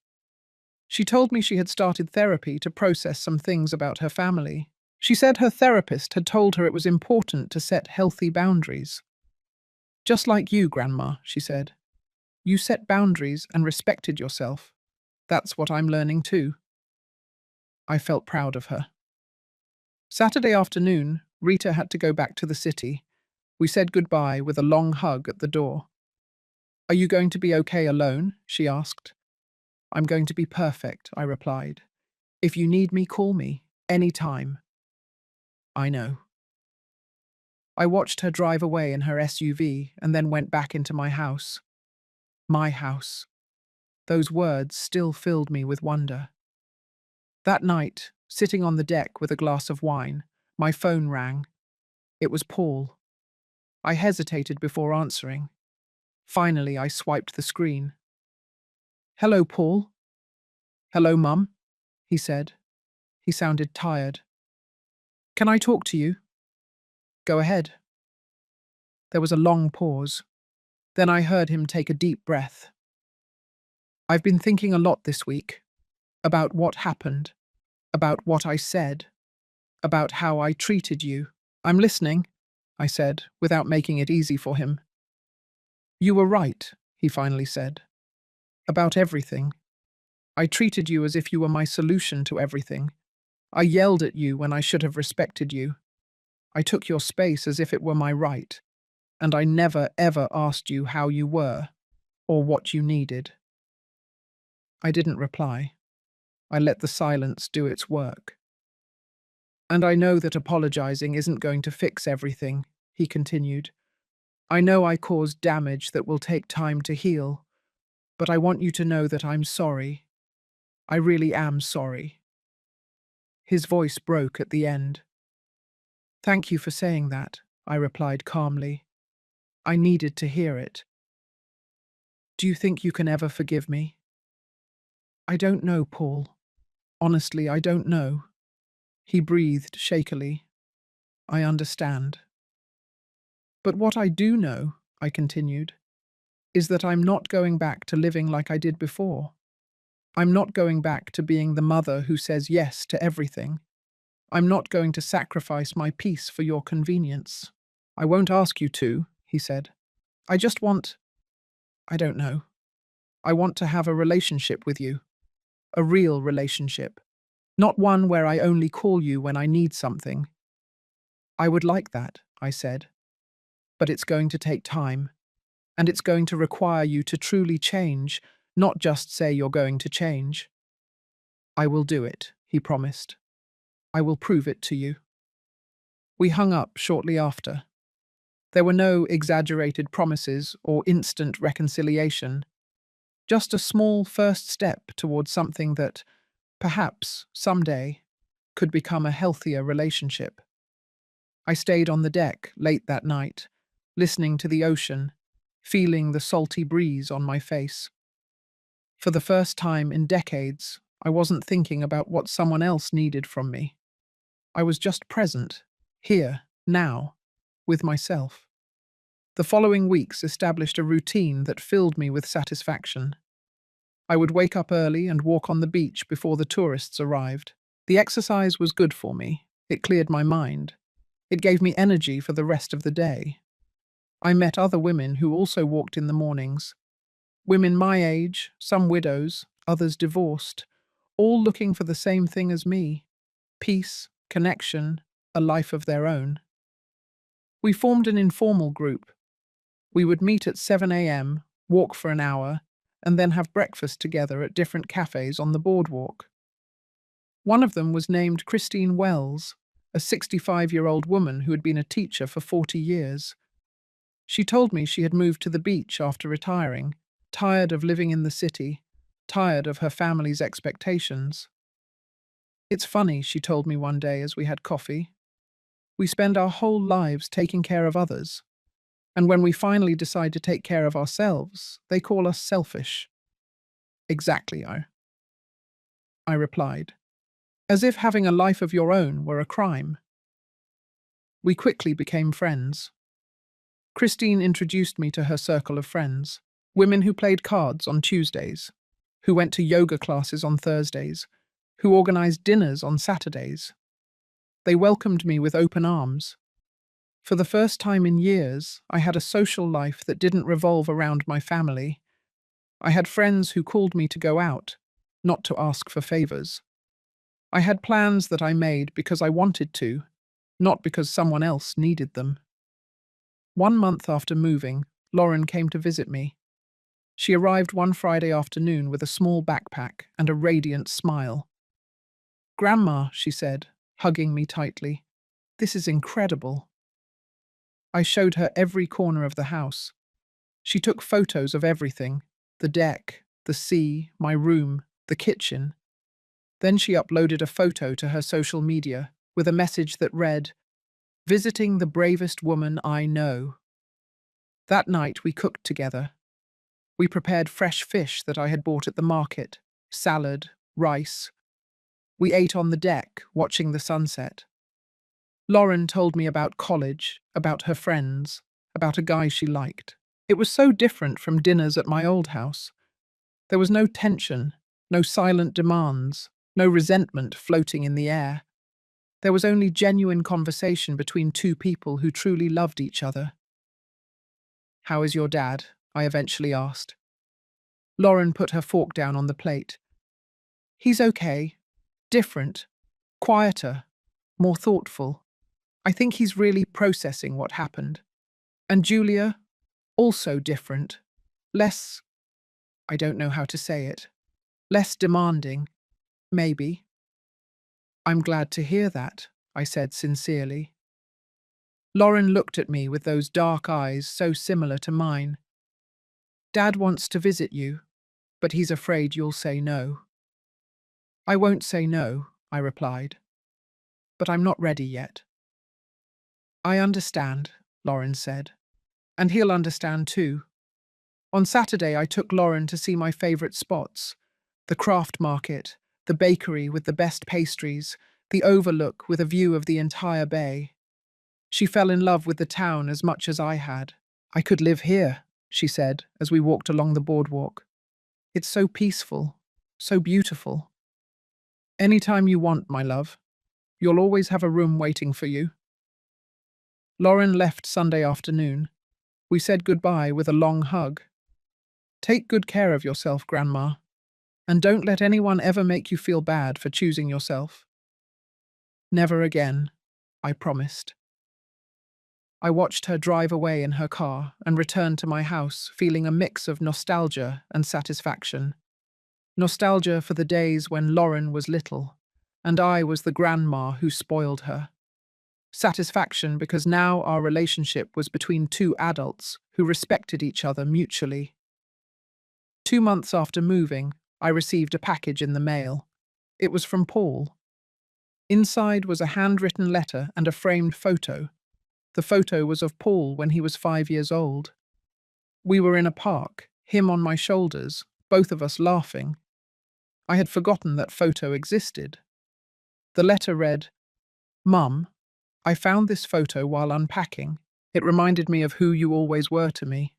She told me she had started therapy to process some things about her family. She said her therapist had told her it was important to set healthy boundaries. Just like you, Grandma, she said. You set boundaries and respected yourself. That's what I'm learning too. I felt proud of her. Saturday afternoon, Rita had to go back to the city. We said goodbye with a long hug at the door. Are you going to be okay alone? She asked. I'm going to be perfect, I replied. If you need me, call me. Any time. I know. I watched her drive away in her SUV and then went back into my house. My house. Those words still filled me with wonder. That night, sitting on the deck with a glass of wine, my phone rang. It was Paul. I hesitated before answering. Finally, I swiped the screen. Hello, Paul. Hello, Mum, he said. He sounded tired. Can I talk to you? Go ahead. There was a long pause. Then I heard him take a deep breath. I've been thinking a lot this week. About what happened. About what I said. About how I treated you. I'm listening, I said, without making it easy for him. You were right, he finally said. About everything. I treated you as if you were my solution to everything. I yelled at you when I should have respected you. I took your space as if it were my right, and I never ever asked you how you were, or what you needed. I didn't reply. I let the silence do its work. And I know that apologizing isn't going to fix everything, he continued. I know I caused damage that will take time to heal, but I want you to know that I'm sorry. I really am sorry. His voice broke at the end. Thank you for saying that, I replied calmly. I needed to hear it. Do you think you can ever forgive me? I don't know, Paul. Honestly, I don't know. He breathed shakily. I understand. But what I do know, I continued, is that I'm not going back to living like I did before. I'm not going back to being the mother who says yes to everything. I'm not going to sacrifice my peace for your convenience. I won't ask you to, he said. I just want, I don't know. I want to have a relationship with you. A real relationship. Not one where I only call you when I need something. I would like that, I said. But it's going to take time. And it's going to require you to truly change, not just say you're going to change. I will do it, he promised. I will prove it to you. We hung up shortly after. There were no exaggerated promises or instant reconciliation, just a small first step towards something that, perhaps, someday, could become a healthier relationship. I stayed on the deck late that night, listening to the ocean, feeling the salty breeze on my face. For the first time in decades, I wasn't thinking about what someone else needed from me. I was just present, here, now, with myself. The following weeks established a routine that filled me with satisfaction. I would wake up early and walk on the beach before the tourists arrived. The exercise was good for me. It cleared my mind. It gave me energy for the rest of the day. I met other women who also walked in the mornings. Women my age, some widows, others divorced, all looking for the same thing as me: peace, connection, a life of their own. We formed an informal group. We would meet at 7 a.m., walk for an hour, and then have breakfast together at different cafes on the boardwalk. One of them was named Christine Wells, a 65-year-old woman who had been a teacher for 40 years. She told me she had moved to the beach after retiring, tired of living in the city, tired of her family's expectations. It's funny, she told me one day as we had coffee. We spend our whole lives taking care of others, and when we finally decide to take care of ourselves, they call us selfish. Exactly, I replied, as if having a life of your own were a crime. We quickly became friends. Christine introduced me to her circle of friends, women who played cards on Tuesdays, who went to yoga classes on Thursdays, who organized dinners on Saturdays. They welcomed me with open arms. For the first time in years, I had a social life that didn't revolve around my family. I had friends who called me to go out, not to ask for favors. I had plans that I made because I wanted to, not because someone else needed them. 1 month after moving, Lauren came to visit me. She arrived one Friday afternoon with a small backpack and a radiant smile. "Grandma," she said, hugging me tightly, "this is incredible." I showed her every corner of the house. She took photos of everything: the deck, the sea, my room, the kitchen. Then she uploaded a photo to her social media with a message that read, "Visiting the bravest woman I know." That night we cooked together. We prepared fresh fish that I had bought at the market, salad, rice. We ate on the deck, watching the sunset. Lauren told me about college, about her friends, about a guy she liked. It was so different from dinners at my old house. There was no tension, no silent demands, no resentment floating in the air. There was only genuine conversation between two people who truly loved each other. "How is your dad?" I eventually asked. Lauren put her fork down on the plate. "He's okay. Different. Quieter. More thoughtful. I think he's really processing what happened. And Julia? Also different. Less, I don't know how to say it. Less demanding. Maybe." "I'm glad to hear that," I said sincerely. Lauren looked at me with those dark eyes so similar to mine. "Dad wants to visit you, but he's afraid you'll say no." "I won't say no," I replied. "But I'm not ready yet." "I understand," Lauren said. "And he'll understand too." On Saturday, I took Lauren to see my favourite spots: the craft market, the bakery with the best pastries, the overlook with a view of the entire bay. She fell in love with the town as much as I had. "I could live here," she said as we walked along the boardwalk. "It's so peaceful, so beautiful." "Anytime you want, my love. You'll always have a room waiting for you." Lauren left Sunday afternoon. We said goodbye with a long hug. "Take good care of yourself, Grandma, and don't let anyone ever make you feel bad for choosing yourself." "Never again," I promised. I watched her drive away in her car and returned to my house feeling a mix of nostalgia and satisfaction. Nostalgia for the days when Lauren was little, and I was the grandma who spoiled her. Satisfaction because now our relationship was between two adults who respected each other mutually. 2 months after moving, I received a package in the mail. It was from Paul. Inside was a handwritten letter and a framed photo. The photo was of Paul when he was 5 years old. We were in a park, him on my shoulders, both of us laughing. I had forgotten that photo existed. The letter read, "Mum, I found this photo while unpacking. It reminded me of who you always were to me.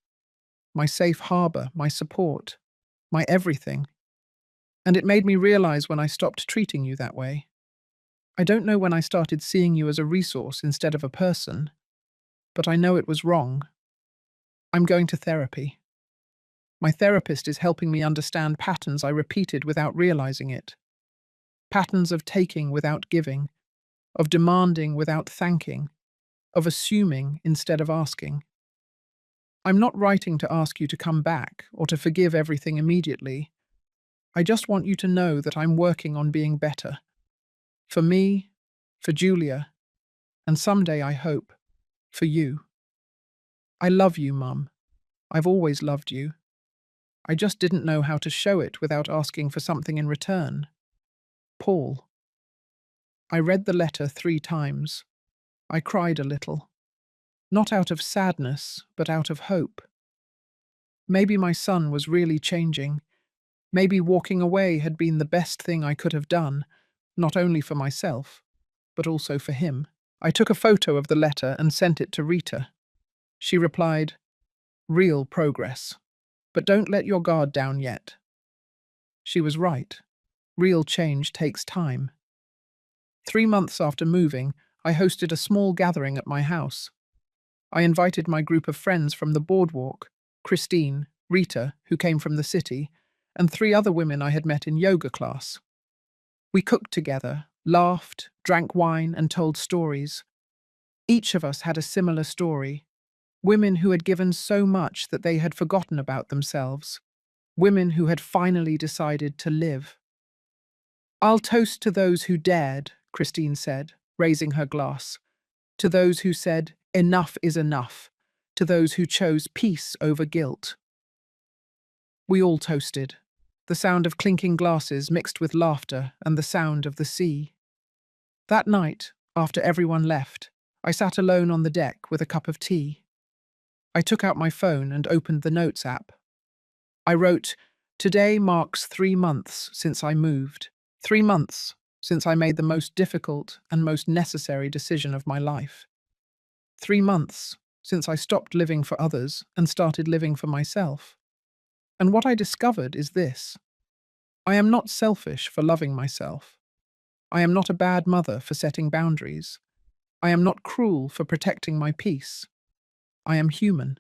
My safe harbour, my support, my everything. And it made me realise when I stopped treating you that way. I don't know when I started seeing you as a resource instead of a person, but I know it was wrong. I'm going to therapy. My therapist is helping me understand patterns I repeated without realising it. Patterns of taking without giving, of demanding without thanking, of assuming instead of asking. I'm not writing to ask you to come back or to forgive everything immediately. I just want you to know that I'm working on being better. For me, for Julia, and someday, I hope, for you. I love you, Mum. I've always loved you. I just didn't know how to show it without asking for something in return. Paul." I read the letter 3 times. I cried a little. Not out of sadness, but out of hope. Maybe my son was really changing. Maybe walking away had been the best thing I could have done, not only for myself, but also for him. I took a photo of the letter and sent it to Rita. She replied, "Real progress. But don't let your guard down yet." She was right. Real change takes time. 3 months after moving, I hosted a small gathering at my house. I invited my group of friends from the boardwalk, Christine, Rita, who came from the city, and 3 other women I had met in yoga class. We cooked together, laughed, drank wine, and told stories. Each of us had a similar story. Women who had given so much that they had forgotten about themselves. Women who had finally decided to live. "I'll toast to those who dared," Christine said, raising her glass. "To those who said, 'Enough is enough.' To those who chose peace over guilt." We all toasted. The sound of clinking glasses mixed with laughter and the sound of the sea. That night, after everyone left, I sat alone on the deck with a cup of tea. I took out my phone and opened the Notes app. I wrote, "Today marks 3 months since I moved. 3 months since I made the most difficult and most necessary decision of my life. 3 months since I stopped living for others and started living for myself. And what I discovered is this: I am not selfish for loving myself. I am not a bad mother for setting boundaries. I am not cruel for protecting my peace. I am human.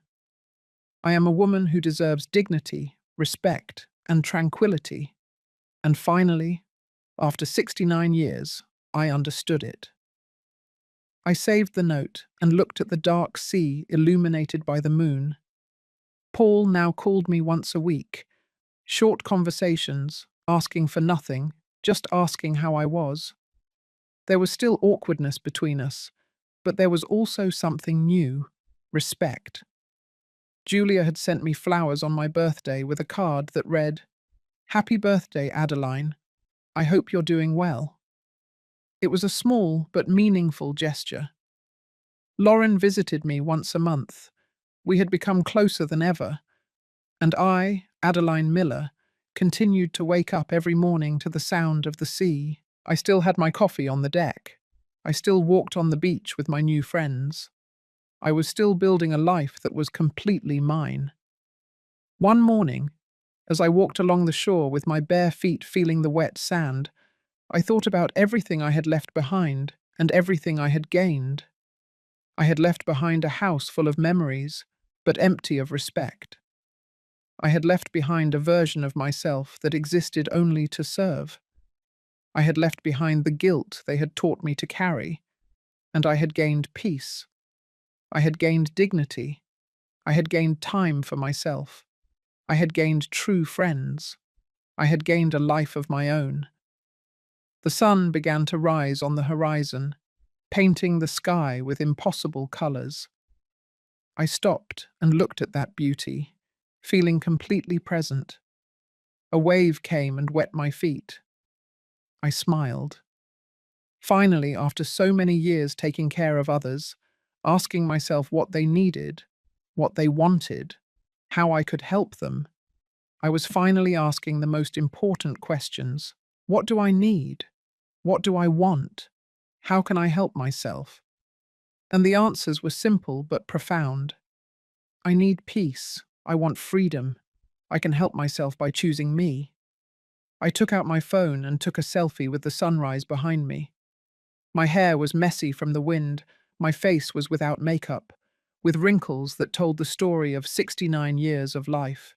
I am a woman who deserves dignity, respect, and tranquility. And finally, after 69 years, I understood it." I saved the note and looked at the dark sea illuminated by the moon. Paul now called me once a week. Short conversations, asking for nothing, just asking how I was. There was still awkwardness between us, but there was also something new: respect. Julia had sent me flowers on my birthday with a card that read, "Happy birthday, Adeline. I hope you're doing well." It was a small but meaningful gesture. Lauren visited me once a month. We had become closer than ever, and I, Adeline Miller, continued to wake up every morning to the sound of the sea. I still had my coffee on the deck. I still walked on the beach with my new friends. I was still building a life that was completely mine. One morning, as I walked along the shore with my bare feet feeling the wet sand, I thought about everything I had left behind and everything I had gained. I had left behind a house full of memories, but empty of respect. I had left behind a version of myself that existed only to serve. I had left behind the guilt they had taught me to carry, and I had gained peace. I had gained dignity. I had gained time for myself. I had gained true friends. I had gained a life of my own. The sun began to rise on the horizon, painting the sky with impossible colours. I stopped and looked at that beauty, feeling completely present. A wave came and wet my feet. I smiled. Finally, after so many years taking care of others, asking myself what they needed, what they wanted, how I could help them, I was finally asking the most important questions. What do I need? What do I want? How can I help myself? And the answers were simple but profound. I need peace. I want freedom. I can help myself by choosing me. I took out my phone and took a selfie with the sunrise behind me. My hair was messy from the wind, my face was without makeup, with wrinkles that told the story of 69 years of life.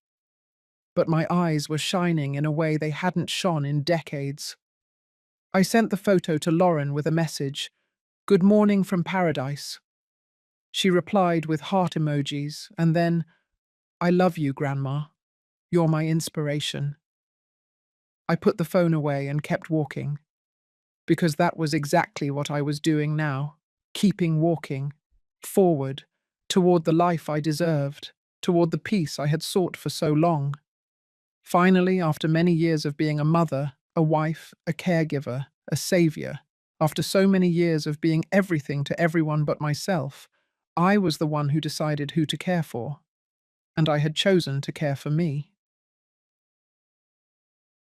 But my eyes were shining in a way they hadn't shone in decades. I sent the photo to Lauren with a message, "Good morning from paradise." She replied with heart emojis, and then, "I love you, Grandma. You're my inspiration." I put the phone away and kept walking, because that was exactly what I was doing now, keeping walking, forward, toward the life I deserved, toward the peace I had sought for so long. Finally, after many years of being a mother, a wife, a caregiver, a savior, after so many years of being everything to everyone but myself, I was the one who decided who to care for, and I had chosen to care for me.